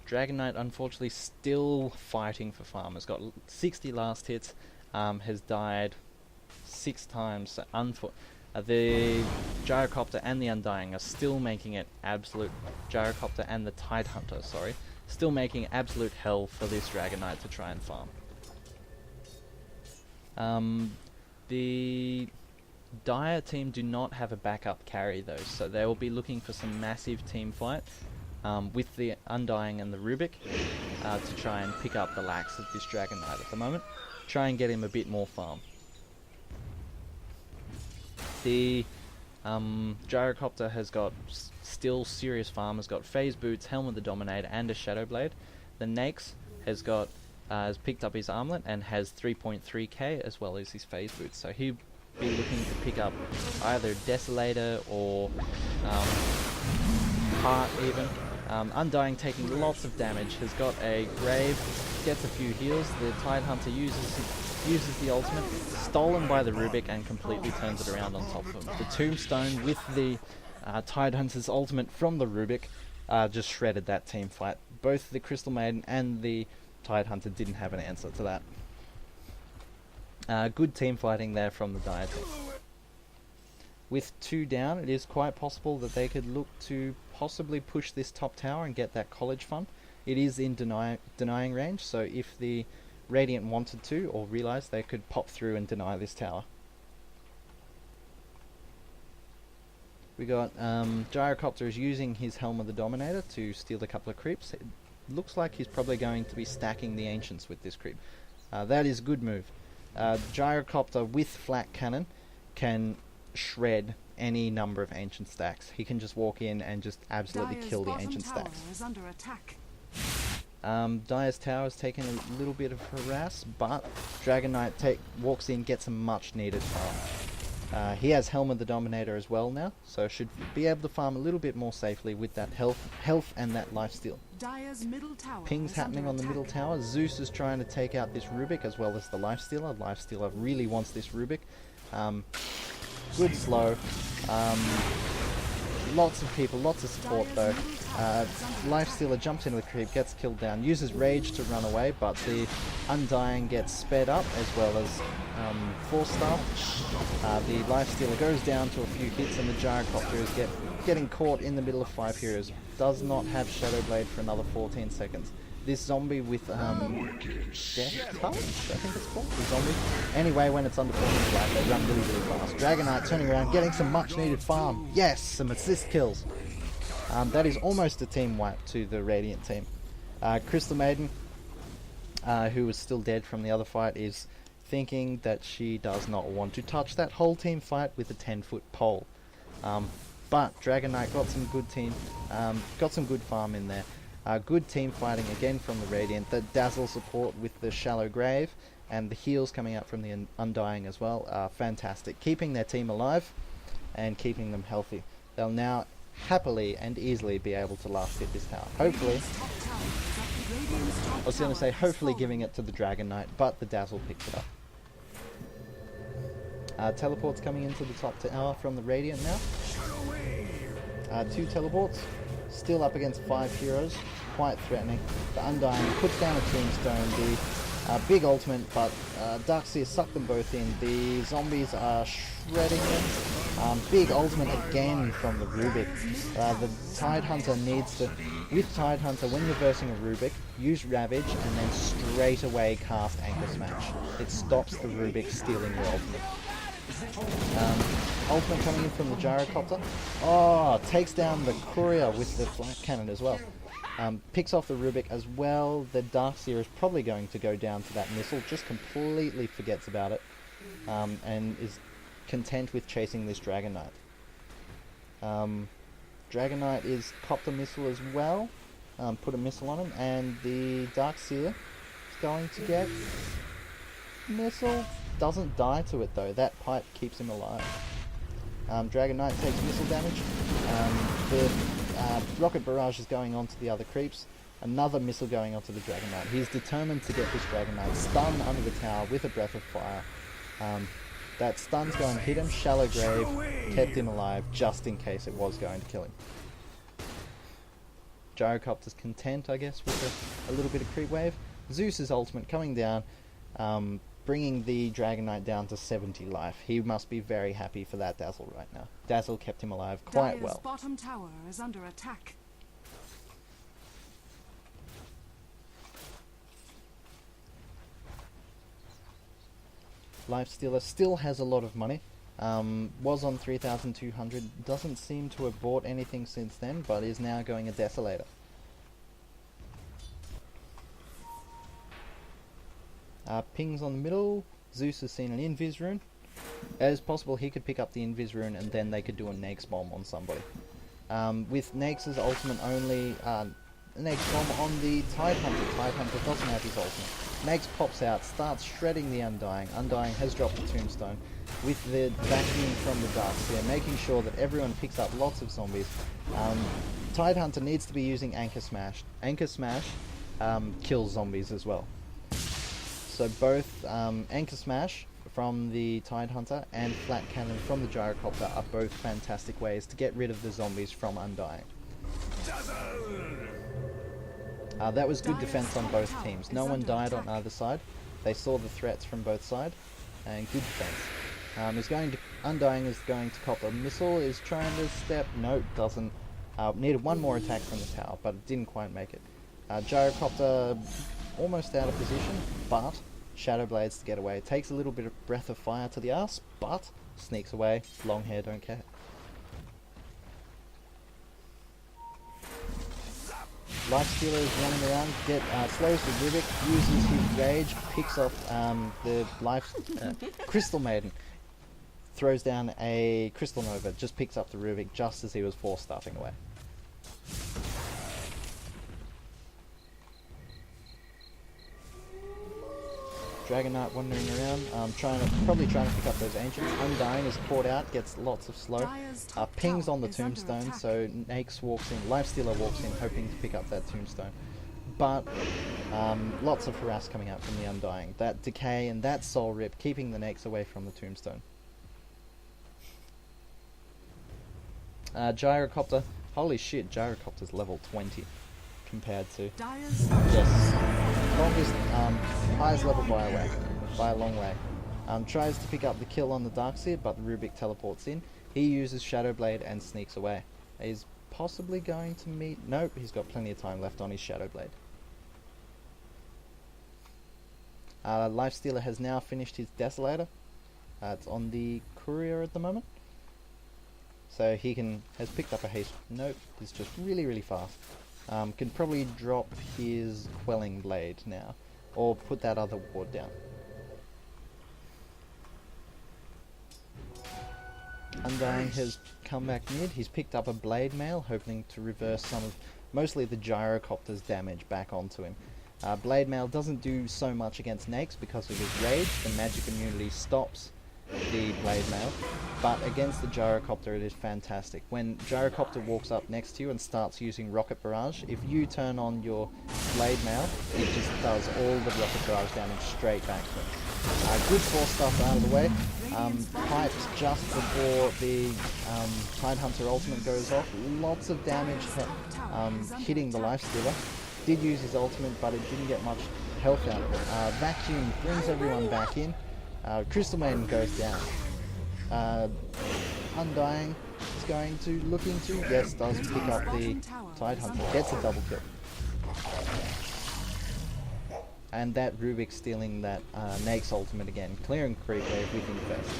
C: Dragon Knight, unfortunately, still fighting for farm. Has got 60 last hits, has died 6 times. The Gyrocopter and the Undying are still making it absolute... Gyrocopter and the Tidehunter, sorry. Still making absolute hell for this Dragon Knight to try and farm. The Dire team do not have a backup carry though, so they will be looking for some massive team fight with the Undying and the Rubik to try and pick up the lax of this Dragon Knight at the moment. Try and get him a bit more farm. The Gyrocopter has got still serious farm, has got Phase Boots, Helm of the Dominator and a Shadow Blade. The Nakes has picked up his armlet and has 3.3k as well as his Phase Boots, so he'll be looking to pick up either Desolator or Heart even. Undying taking lots of damage, has got a Grave, gets a few heals. The Tidehunter uses the ultimate, stolen by the Rubik and completely turns it around on top of him. The Tombstone with the Tidehunter's ultimate from the Rubik just shredded that team fight. Both the Crystal Maiden and the Tidehunter didn't have an answer to that. Good team fighting there from the Dire team. With 2 down, it is quite possible that they could look to possibly push this top tower and get that college fund. It is in denying range, so if the Radiant wanted to, or realized, they could pop through and deny this tower. We got Gyrocopter is using his Helm of the Dominator to steal a couple of creeps. It looks like he's probably going to be stacking the Ancients with this creep. That is a good move. Gyrocopter with Flak Cannon can shred any number of Ancient stacks. He can just walk in and just absolutely kill the Ancient stacks. Dire's tower has taken a little bit of harass, but Dragon Knight walks in, gets a much needed farm. He has Helm of the Dominator as well now, so should be able to farm a little bit more safely with that health and that lifesteal.
A: Dire's middle tower
C: Pings
A: is
C: happening
A: under
C: on the middle
A: attack.
C: tower. Zeus is trying to take out this Rubik as well as the lifestealer. Lifestealer really wants this Rubik. Good slow. Lots of people, lots of support though. Lifestealer jumps into the creep, gets killed down, uses Rage to run away, but the Undying gets sped up as well as Force Staff. The Lifestealer goes down to a few hits and the Gyrocopter is getting caught in the middle of 5 heroes. Does not have Shadow Blade for another 14 seconds. This zombie with Death Touch, I think it's called, the zombie. Anyway, when it's under 400 life, they run really, really fast. Dragon Knight turning around, getting some much needed farm. Yes, some assist kills. That is almost a team wipe to the Radiant team. Crystal Maiden, who was still dead from the other fight, is thinking that she does not want to touch that whole team fight with a 10-foot pole. But Dragon Knight got some good farm in there. Good team fighting again from the Radiant. The Dazzle support with the Shallow Grave and the heals coming out from the Undying as well are fantastic. Keeping their team alive and keeping them healthy. They'll now happily and easily be able to last hit this tower. Hopefully, I was going to say hopefully giving it to the Dragon Knight, but the Dazzle picks it up. Teleports coming into the top tower from the Radiant now. 2 teleports. Still up against 5 heroes, quite threatening. The Undying puts down a tombstone, the big ultimate, but Darkseer sucked them both in. The zombies are shredding them. Big ultimate again from the Rubik. The Tidehunter needs to, with Tidehunter, when you're versing a Rubik, use Ravage and then straight away cast Anchor Smash. It stops the Rubik stealing your ultimate. Ultimate coming in from the Gyrocopter. Oh, takes down the Courier with the Flak Cannon as well. Picks off the Rubik as well. The Darkseer is probably going to go down to that missile. Just completely forgets about it. And is content with chasing this Dragon Knight. Dragon Knight is copped a missile as well. Put a missile on him. And the Darkseer is going to get missile. Doesn't die to it though. That pipe keeps him alive. Dragon Knight takes missile damage. The rocket barrage is going on to the other creeps. Another missile going onto the Dragon Knight. He's determined to get this Dragon Knight stunned under the tower with a breath of fire. That stun's going to hit him. Shallow Grave kept him alive just in case it was going to kill him. Gyrocopter's content, I guess, with a little bit of creep wave. Zeus's ultimate coming down. Bringing the Dragon Knight down to 70 life. He must be very happy for that Dazzle right now. Dazzle kept him alive quite
A: Dire's
C: well.
A: bottom tower is under attack.
C: Lifestealer still has a lot of money. Was on 3,200. Doesn't seem to have bought anything since then, but is now going a Desolator. Pings on the middle. Zeus has seen an Invis rune. As possible, he could pick up the Invis rune and then they could do a Nakes bomb on somebody. With Nakes' ultimate only, Nakes bomb on the Tidehunter. Tidehunter doesn't have his ultimate. Nakes pops out, starts shredding the Undying. Undying has dropped the tombstone. With the vacuum from the Darkseer, making sure that everyone picks up lots of zombies. Tidehunter needs to be using Anchor Smash. Anchor Smash kills zombies as well. So both Anchor Smash from the Tidehunter and Flat Cannon from the Gyrocopter are both fantastic ways to get rid of the zombies from Undying. That was good defense on both teams. No one died on either side. They saw the threats from both sides, and good defense. Undying is going to cop a missile, is trying to step, no, doesn't. Needed one more attack from the tower, but it didn't quite make it. Gyrocopter almost out of position, but Shadow Blades to get away. Takes a little bit of breath of fire to the ass, but sneaks away. Long hair don't care. Lifestealer is running around, slows the Rubik, uses his rage, picks off the Crystal Maiden, throws down a Crystal Nova, just picks up the Rubik just as he was force staffing away. Dragon Knight wandering around, probably trying to pick up those Ancients. Undying is caught out, gets lots of slow. Pings on the Tombstone, so Nakes walks in, Lifestealer walks in, hoping to pick up that Tombstone. But lots of harass coming out from the Undying. That Decay and that Soul Rip keeping the Nakes away from the Tombstone. Gyrocopter. Holy shit, Gyrocopter's level 20 compared to... Yes. Longest, highest level by a long way. Tries to pick up the kill on the Darkseer, but the Rubik teleports in. He uses Shadow Blade and sneaks away. He's possibly going to meet... Nope, he's got plenty of time left on his Shadow Blade. Lifestealer has now finished his Desolator. It's on the Courier at the moment. So he has picked up a haste. Nope, he's just really fast. Can probably drop his Quelling Blade now, or put that other ward down. Undying has come back mid. He's picked up a Blade Mail, hoping to reverse some of, mostly the Gyrocopter's damage back onto him. Blade Mail doesn't do so much against Nakes because of his Rage. The magic immunity stops the Blade Mail, but against the Gyrocopter it is fantastic. When Gyrocopter walks up next to you and starts using Rocket Barrage, if you turn on your Blade Mail, it just does all the Rocket Barrage damage straight back to him. Good Force stuff out of the way. Pipes just before the Tidehunter ultimate goes off. Lots of damage hitting the Lifestealer. Did use his ultimate, but it didn't get much health out of it. Vacuum brings everyone back in. Crystal Maiden goes down. Undying is going to look into... Yes, does pick up the Tidehunter. Gets a double kill. And that Rubik stealing that Nake's ultimate again. Clearing creep wave with Infest.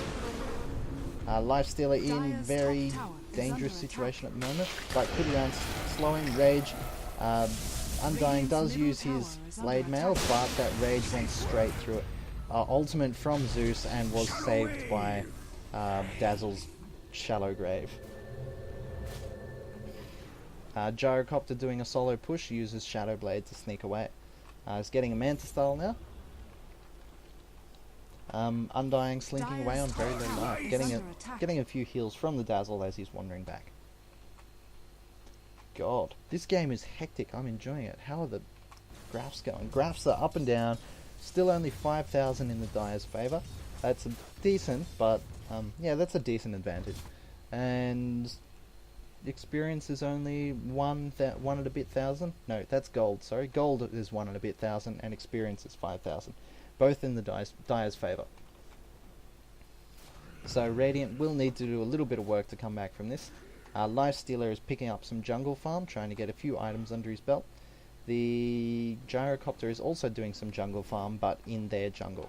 C: Lifestealer in very dangerous situation at the moment. But could around slowing Rage. Undying does use his Blade Mail, but that Rage went straight through it. Ultimate from Zeus and was saved by Dazzle's Shallow Grave. Gyrocopter doing a solo push, uses Shadow Blade to sneak away. He's getting a Manta Style now. Undying slinking away on very low life, getting a few heals from the Dazzle as he's wandering back. God, this game is hectic. I'm enjoying it. How are the graphs going? Graphs are up and down. Still only 5,000 in the Dire's favour. That's a decent, but yeah, that's a decent advantage. And experience is only one and a bit thousand. No, that's gold. Sorry, gold is 1 and a bit thousand, and experience is 5,000. Both in the Dire's favour. So Radiant will need to do a little bit of work to come back from this. Lifestealer is picking up some jungle farm, trying to get a few items under his belt. The Gyrocopter is also doing some jungle farm, but in their jungle.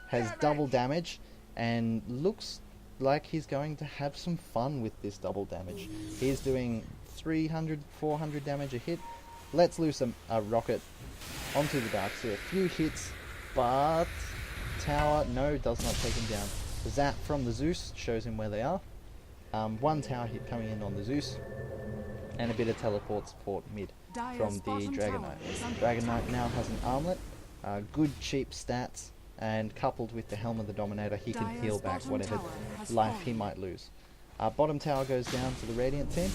C: Has double damage, and looks like he's going to have some fun with this double damage. He's doing 300, 400 damage a hit. Lets loose a rocket onto the Darkseer. A few hits, but tower, no, does not take him down. The Zap from the Zeus shows him where they are. One tower hit coming in on the Zeus, and a bit of teleport support mid from the Dragon Knight. Dragon Knight now has an armlet, good cheap stats, and coupled with the Helm of the Dominator, he can heal back whatever life he might lose. Bottom tower goes down to the Radiant team.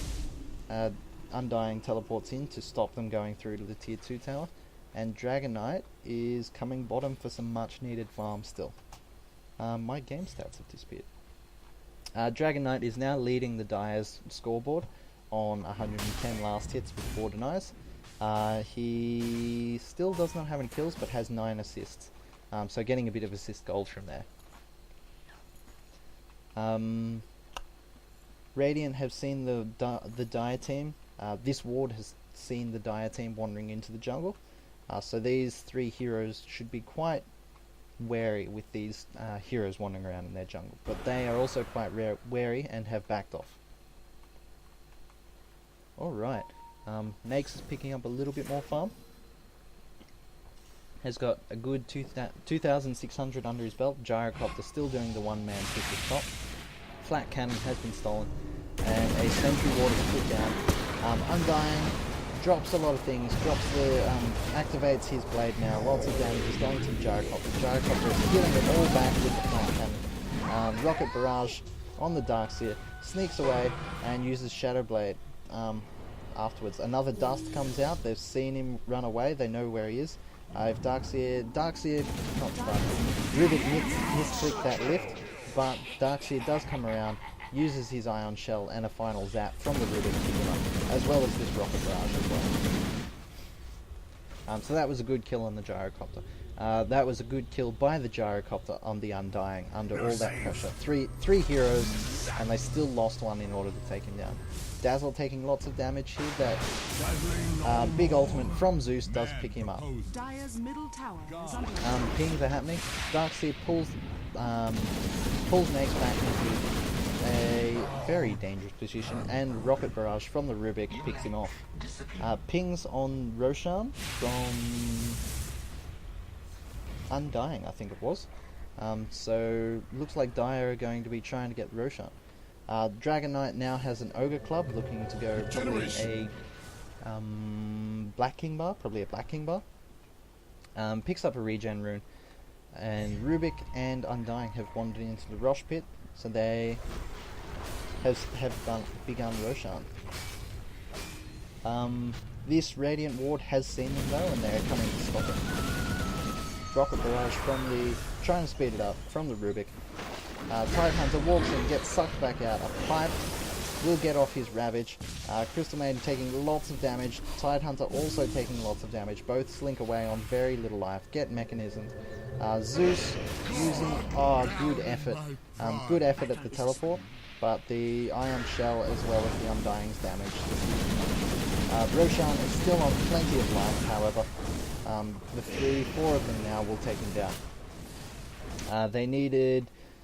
C: Undying teleports in to stop them going through to the tier 2 tower, and Dragon Knight is coming bottom for some much needed farm still. My game stats have disappeared. Dragon Knight is now leading the Dire's scoreboard on 110 last hits with 4 denies. He still does not have any kills, but has 9 assists. So getting a bit of assist gold from there. Radiant have seen the Dire team. This ward has seen the Dire team wandering into the jungle. So these 3 heroes should be quite wary with these heroes wandering around in their jungle. But they are also quite wary and have backed off. Alright. Nakes is picking up a little bit more farm. Has got a good 2,600 under his belt. Gyrocopter still doing the one-man push at top. Flat cannon has been stolen, and a sentry ward is put down. Undying drops a lot of things, activates his blade now, lots of damage is going to the Gyrocopter. Gyrocopter is healing it all back with the flank cannon. Rocket Barrage on the Darkseer, sneaks away and uses Shadow Blade afterwards. Another dust comes out, they've seen him run away, they know where he is. If Darkseer, not Darkseer, Rubik misclicked that lift, but Darkseer does come around, uses his Ion Shell and a final zap from the Rubik to pick him up, as well as this Rocket Barrage as well. So that was a good kill on the Gyrocopter. That was a good kill by the Gyrocopter on the Undying under all that pressure. Three heroes, and they still lost one in order to take him down. Dazzle taking lots of damage here. That big ultimate from Zeus does pick him up.
A: Dire's middle tower is under
C: Pings are happening. Darkseer pulls Nax back into a very dangerous position, and Rocket Barrage from the Rubik picks him off. Pings on Roshan from Undying, I think it was. So looks like Dire are going to be trying to get Roshan. Dragon Knight now has an Ogre Club, looking to go probably a Black King Bar, picks up a regen rune, and Rubik and Undying have wandered into the Rosh Pit, so they have begun Roshan. This Radiant Ward has seen them though, and they're coming to stop it. Rocket Barrage trying to speed it up from the Rubik. Tidehunter walks in, gets sucked back out. A pipe will get off his Ravage. Crystal Maiden taking lots of damage. Tidehunter also taking lots of damage. Both slink away on very little life. Get Mechanism. Zeus using good effort. Good effort at the teleport, but the Ion Shell as well as the Undying's damage. Roshan is still on plenty of life, however. The 3-4 of them now will take him down.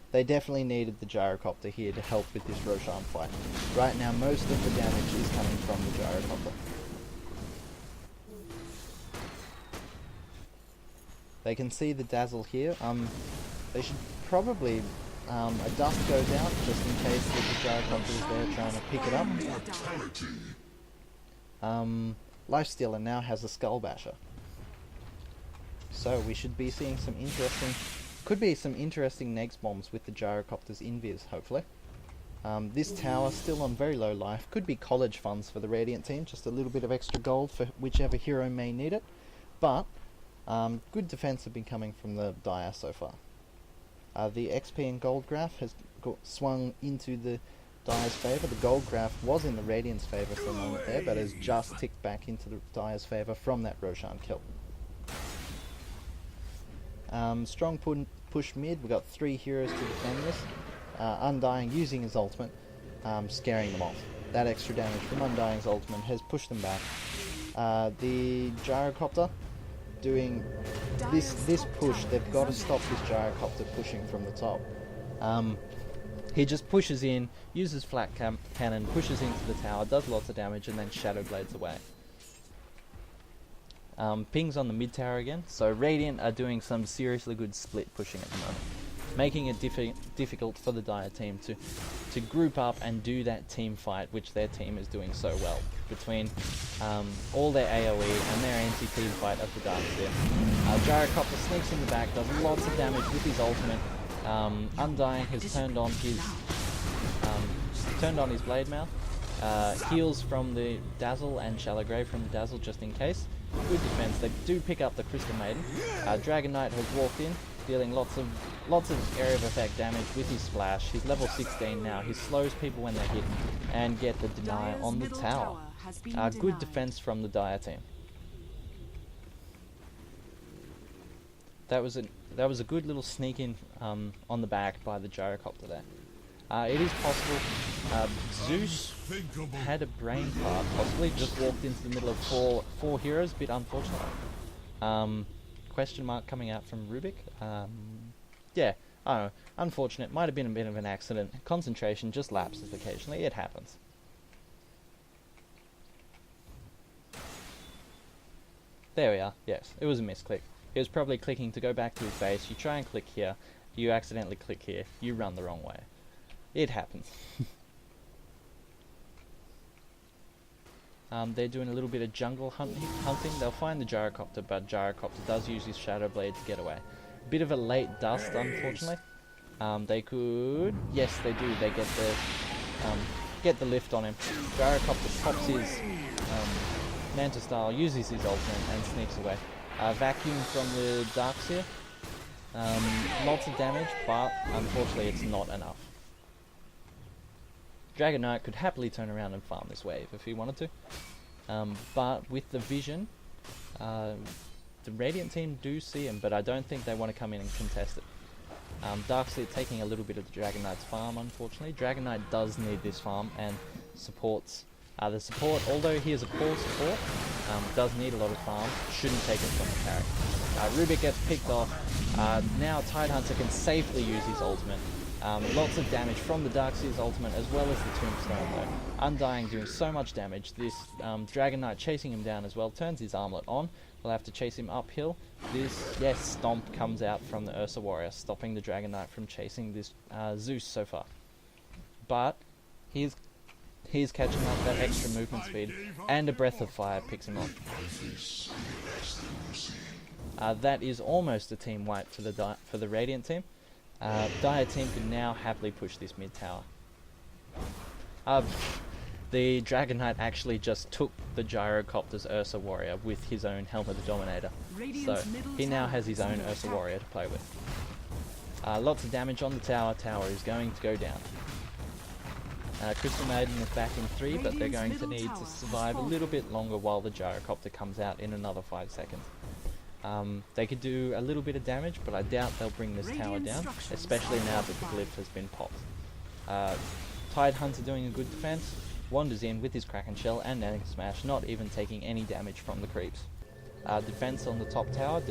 C: They definitely needed the Gyrocopter here to help with this Roshan fight. Right now, most of the damage is coming from the Gyrocopter. They can see the Dazzle here. They should probably... a dust goes out, just in case that the Gyrocopter is there trying to pick it up. Lifestealer now has a Skull Basher. So we should be seeing some interesting... Could be some interesting Negs bombs with the Gyrocopter's invis, hopefully. This tower still on very low life. Could be college funds for the Radiant team, just a little bit of extra gold for whichever hero may need it. But good defense have been coming from the Dire so far. The XP and gold graph has swung into the Dire's favour. The gold graph was in the Radiant's favour for a moment there, but has just ticked back into the Dire's favour from that Roshan kill. Strong push mid. We've got 3 heroes to defend this. Undying using his ultimate, scaring them off. That extra damage from Undying's ultimate has pushed them back. The Gyrocopter doing this push. They've got to stop this Gyrocopter pushing from the top. He just pushes in, uses flat cannon, pushes into the tower, does lots of damage, and then Shadow Blades away. Pings on the mid tower again, so Radiant are doing some seriously good split pushing at the moment, making it difficult for the Dire team to group up and do that team fight, which their team is doing so well, between all their AoE and their anti-team fight of the Darkseer. Gyrocopter sneaks in the back, does lots of damage with his ultimate. Undying has turned on his Blade Mouth, heals from the Dazzle and Shallow Grave from the Dazzle just in case. Good defense. They do pick up the Crystal Maiden. Dragon Knight has walked in, dealing lots of area of effect damage with his splash. He's level 16 now. He slows people when they hit and get the deny on the tower. Good defense from the Dire team. That was a good little sneak in on the back by the Gyrocopter there. It is possible Zeus had a brain fart, possibly just walked into the middle of four heroes, bit unfortunate. Question mark coming out from Rubik. Yeah, I don't know, unfortunate, might have been a bit of an accident. Concentration just lapses occasionally, it happens. There we are, yes, it was a misclick. He was probably clicking to go back to his base. You try and click here, you accidentally click here, you run the wrong way. It happens. They're doing a little bit of jungle hunting. They'll find the Gyrocopter, but Gyrocopter does use his Shadow Blade to get away. Bit of a late dust, unfortunately. They could... Yes, they do. They get the lift on him. Gyrocopter pops his Manta Style, uses his ultimate, and sneaks away. Vacuum from the Darkseer. Lots of damage, but unfortunately it's not enough. Dragon Knight could happily turn around and farm this wave if he wanted to. But with the vision, the Radiant team do see him, but I don't think they want to come in and contest it. Darkseer taking a little bit of the Dragon Knight's farm, unfortunately. Dragon Knight does need this farm and supports the support, although he is a poor support, does need a lot of farm, shouldn't take it from the carry. Rubik gets picked off. Now Tidehunter can safely use his ultimate. Lots of damage from the Darkseer's ultimate as well as the Tombstone though. Undying doing so much damage. This Dragon Knight chasing him down as well, turns his armlet on. We'll have to chase him uphill. This, yes, Stomp comes out from the Ursa Warrior, stopping the Dragon Knight from chasing this Zeus so far. But he's catching up that extra movement speed, and a Breath of Fire picks him off. That is almost a team wipe for the Radiant team. Dire team can now happily push this mid tower. The Dragon Knight actually just took the Gyrocopter's Ursa Warrior with his own Helm of the Dominator. So he now has his own Ursa Warrior to play with. Lots of damage on the tower. Tower is going to go down. Crystal Maiden is back in 3, but they're going to need to survive a little bit longer while the Gyrocopter comes out in another 5 seconds. They could do a little bit of damage, but I doubt they'll bring this tower down, especially now that the glyph has been popped. Tidehunter doing a good defense, wanders in with his Kraken Shell and Naga Smash, not even taking any damage from the creeps. Defense on the top tower,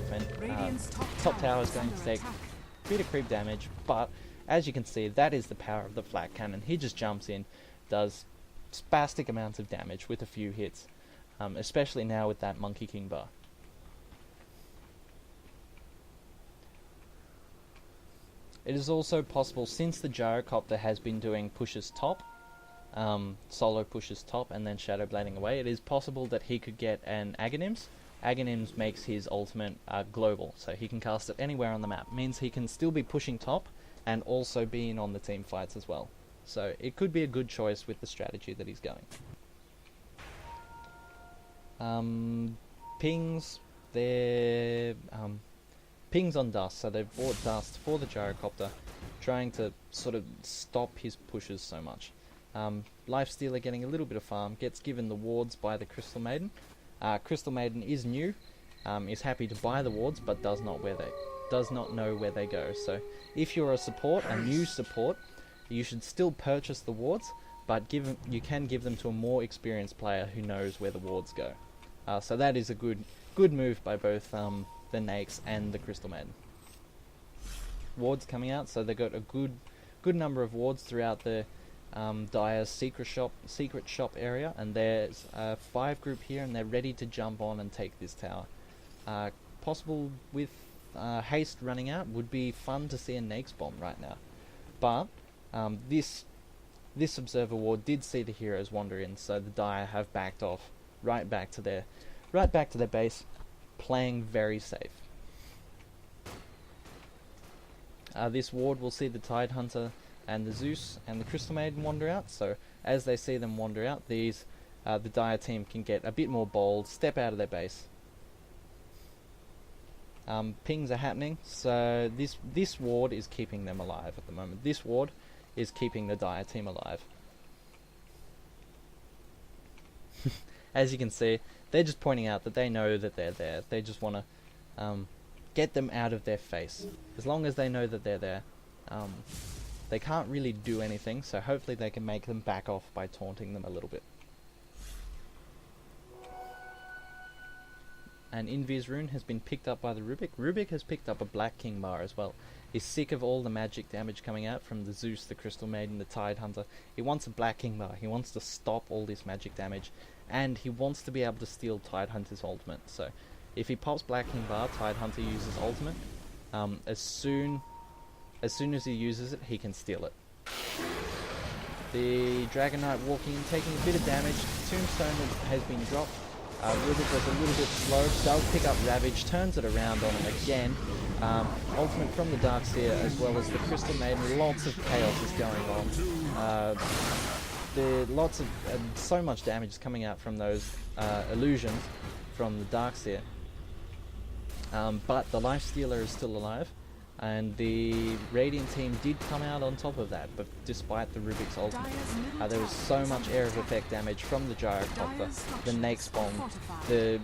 C: top tower is going to take a bit of creep damage, but as you can see, that is the power of the Flak Cannon. He just jumps in, does spastic amounts of damage with a few hits, especially now with that Monkey King bar. It is also possible, since the Gyrocopter has been doing pushes top, solo pushes top and then Shadow Blading away, it is possible that he could get an Aghanims. Aghanims makes his ultimate global, so he can cast it anywhere on the map. Means he can still be pushing top and also be in on the team fights as well. So it could be a good choice with the strategy that he's going. Pings, they're pings on dust, so they've bought dust for the Gyrocopter, trying to sort of stop his pushes so much. Lifestealer getting a little bit of farm, gets given the wards by the Crystal Maiden. Crystal Maiden is new, is happy to buy the wards, but does not know where they go. So if you're a support, a new support, you should still purchase the wards, but you can give them to a more experienced player who knows where the wards go. So that is a good move by both the Nakes and the Crystal Maiden. Wards coming out, so they've got a good number of wards throughout the Dire's secret shop area, and there's a 5 group here, and they're ready to jump on and take this tower. Possible with haste running out, would be fun to see a Nakes bomb right now, but this observer ward did see the heroes wander in, so the Dire have backed off right back to their base, playing very safe. This ward will see the Tidehunter and the Zeus and the Crystal Maiden wander out, so as they see them wander out, the Dire team can get a bit more bold, step out of their base. Pings are happening, so this ward is keeping them alive at the moment. This ward is keeping the Dire team alive. As you can see, they're just pointing out that they know that they're there. They just want to get them out of their face. As long as they know that they're there, they can't really do anything, so hopefully they can make them back off by taunting them a little bit. An Invis rune has been picked up by the Rubik. Rubik has picked up a Black King bar as well. He's sick of all the magic damage coming out from the Zeus, the Crystal Maiden, the Tidehunter. He wants a Black King bar. He wants to stop all this magic damage, and he wants to be able to steal Tidehunter's ultimate. So if he pops Black King bar, Tidehunter uses ultimate. As soon as he uses it, he can steal it. The Dragon Knight walking in, taking a bit of damage. Tombstone has been dropped. Rubik was a little bit slow, does pick up Ravage, turns it around on him again. Ultimate from the Darkseer as well as the Crystal Maiden. Lots of chaos is going on. So much damage is coming out from those illusions from the Darkseer. But the Lifestealer is still alive. And the Radiant team did come out on top of that, but despite the Rubik's ultimate, there was so much area of effect damage from the Gyrocopter, the Nake's Bomb, the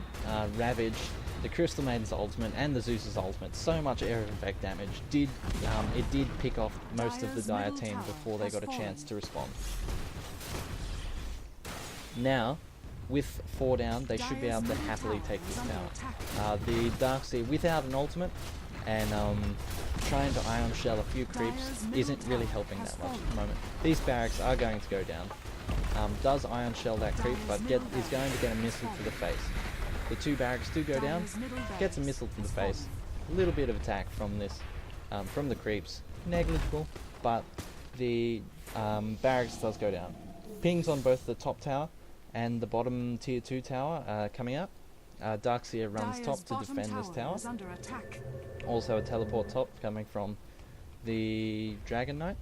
C: Ravage, the Crystal Maiden's ultimate, and the Zeus's ultimate. So much area of effect damage. It did pick off most of the Dire team before they got a chance to respond. Now, with 4 down, they should be able to happily take this tower. The Darkseer without an ultimate and trying to Ion Shell a few creeps isn't really helping that much at the moment. These barracks are going to go down. Does Ion Shell that creep, but is going to get a missile to the face. The 2 barracks do go down, gets a missile to the face. A little bit of attack from this, from the creeps, negligible, but the barracks does go down. Pings on both the top tower and the bottom tier 2 tower coming up. Darkseer runs top to defend this tower. Also a teleport top coming from the Dragon Knight.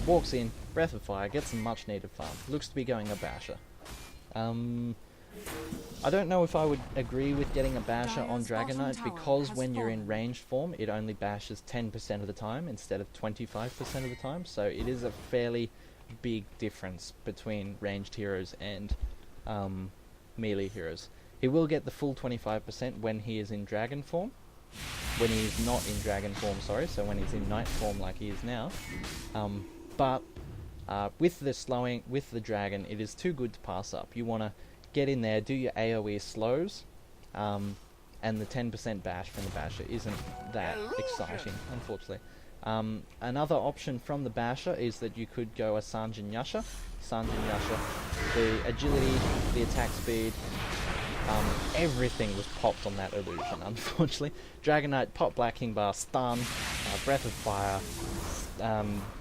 C: Walks in, Breath of Fire, gets some much needed farm. Looks to be going a Basher. I don't know if I would agree with getting a Basher on Dragon Knight because when you're in ranged form it only bashes 10% of the time instead of 25% of the time, so it is a fairly big difference between ranged heroes and melee heroes. He will get the full 25% when he is in dragon form. When he is not in dragon form, sorry, so when he's in knight form like he is now. But with the slowing, with the dragon, it is too good to pass up. You want to get in there, do your AoE slows, and the 10% bash from the basher isn't that exciting, unfortunately. Another option from the basher is that you could go a Sanjin Yasha. Sanjin Yasha, the agility, the attack speed, everything was popped on that illusion, unfortunately. Dragon Knight, Pop Black King Bar, Stun, Breath of Fire,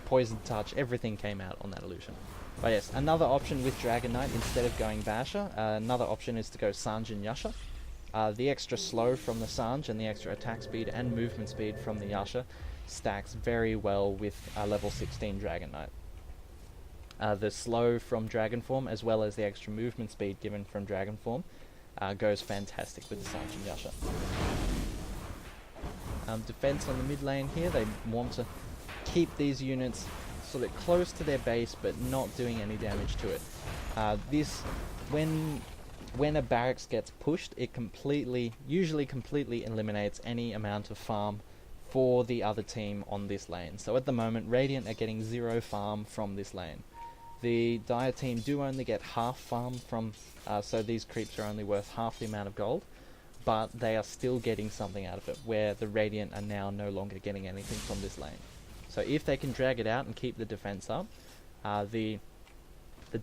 C: Poison Touch, everything came out on that illusion. But yes, another option with Dragon Knight, instead of going Basher, another option is to go Sanjin Yasha. The extra slow from the Sanj and the extra attack speed and movement speed from the Yasha stacks very well with level 16 Dragon Knight. The slow from Dragon Form as well as the extra movement speed given from Dragon Form goes fantastic with the Sanjin Yasha. Defense on the mid lane here, they want to keep these units sort of close to their base but not doing any damage to it. When a barracks gets pushed, it usually completely eliminates any amount of farm for the other team on this lane. So at the moment, Radiant are getting 0 farm from this lane. The Dire team do only get half farm from, so these creeps are only worth half the amount of gold, but they are still getting something out of it, where the Radiant are now no longer getting anything from this lane. So if they can drag it out and keep the defense up, the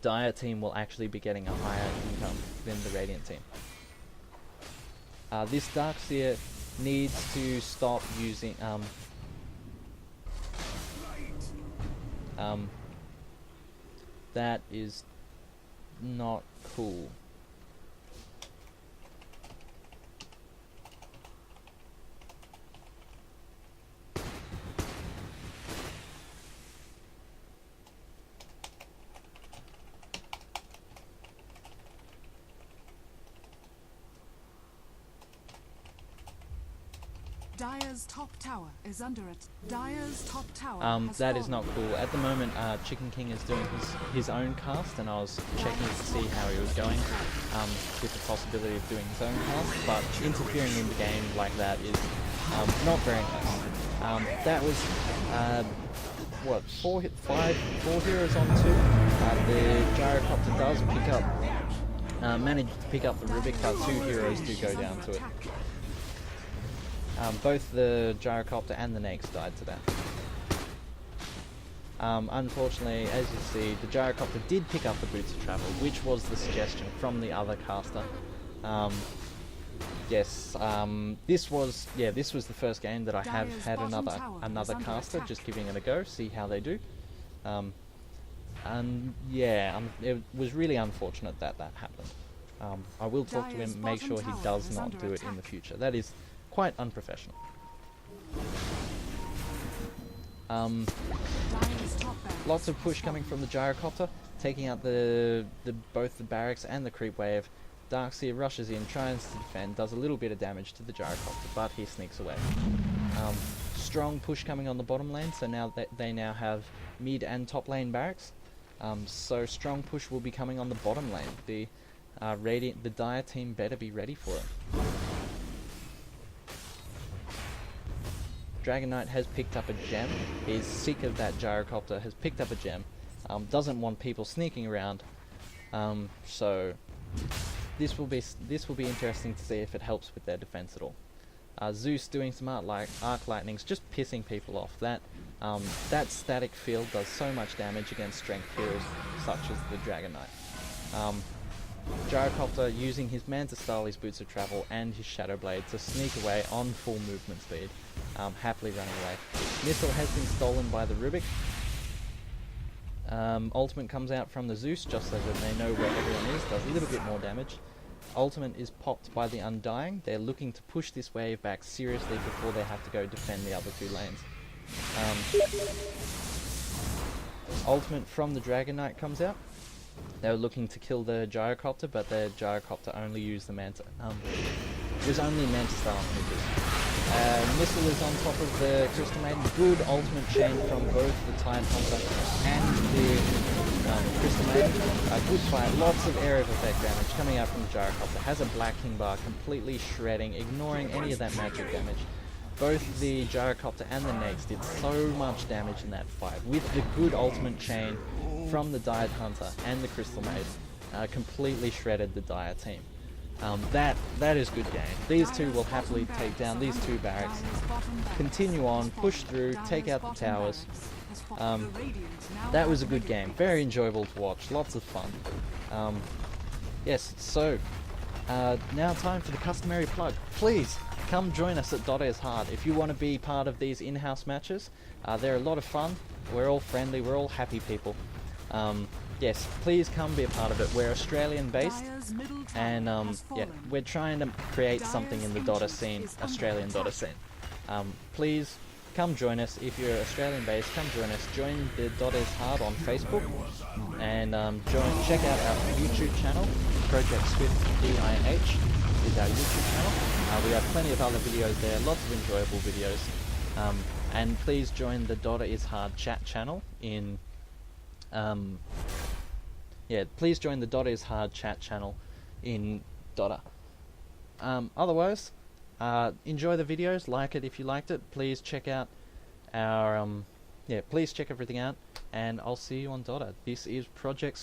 C: Dire team will actually be getting a higher income than the Radiant team. This Darkseer needs to stop using that is not cool.
A: Dire's top tower is under it. Dire's top tower has
C: that is
A: fallen.
C: not cool. At the moment, Chicken King is doing his own cast, and I was checking to see how he was going, with the possibility of doing his own cast, but interfering in the game like that is not very nice. That was, what, 4 heroes on 2. The Gyrocopter does pick up, manage to pick up the Rubik, but 2 heroes do go down to it. Both the Gyrocopter and the Nakes died to that. Unfortunately, as you see, the Gyrocopter did pick up the Boots of Travel, which was the suggestion from the other caster. This was the first game that I have had another caster, just giving it a go, see how they do. And yeah, it was really unfortunate that happened. I will talk to
A: Dire's
C: him, make
A: bottom
C: sure he
A: tower
C: does
A: is
C: not
A: under
C: do it in the
A: attack.
C: future. That is quite unprofessional.
A: Dire's top barracks
C: Lots of
A: has
C: push coming
A: fallen.
C: from the gyrocopter, taking out both the barracks and the creep wave. Darkseer rushes in, tries to defend, does a little bit of damage to the gyrocopter, but he sneaks away. Strong push coming on the bottom lane, so now they now have mid and top lane barracks. So strong push will be coming on the bottom lane. The Dire team better be ready for it. Dragon Knight has picked up a gem. He's sick of that gyrocopter. Has picked up a gem. Doesn't want people sneaking around. So this will be interesting to see if it helps with their defense at all. Zeus doing some arc lightnings, just pissing people off. That static field does so much damage against strength heroes such as the Dragon Knight. Gyrocopter using his Manta Style, his Boots of Travel, and his Shadow Blade to sneak away on full movement speed, happily running away. Missile has been stolen by the Rubik. Ultimate comes out from the Zeus just so that they know where everyone is, does a little bit more damage. Ultimate is popped by the Undying. They're looking to push this wave back seriously before they have to go defend the other two lanes. Ultimate from the Dragon Knight comes out. They were looking to kill the gyrocopter, but the gyrocopter only used the Manta. It was only Manta Style on Hookers. Missile is on top of the Crystal Maiden. Good ultimate chain from both the Tide Hunter and the Crystal Maiden. Good fight, lots of area of effect damage coming out from the gyrocopter. Has a Black King bar completely shredding, ignoring any of that magic damage. Both the gyrocopter and the Nakes did so much damage in that fight with the good ultimate chain from the Dire Hunter and the Crystal Maiden. Completely shredded the Dire team. That is good game. These two will happily take down these two barracks, continue on, push through, take out the towers. That was a good game. Very enjoyable to watch. Lots of fun. Yes, so now time for the customary plug. Please come join us at DotA is Hard. If you want to be part of these in-house matches, they're a lot of fun. We're all friendly. We're all happy people. Yes, please come be a part of it. We're Australian based, and yeah, we're trying to create something in the DotA scene, Australian DotA scene. Please come join us. If you're Australian based, come join us. Join the DotA is Hard on Facebook, and check out our YouTube channel. Project Swift DIH is our YouTube channel. We have plenty of other videos there, lots of enjoyable videos. And please join the DotA is Hard chat channel in please join the DotA is Hard chat channel in DotA. Otherwise, enjoy the videos, like it if you liked it. Please check out our please check everything out, and I'll see you on DotA. This is Project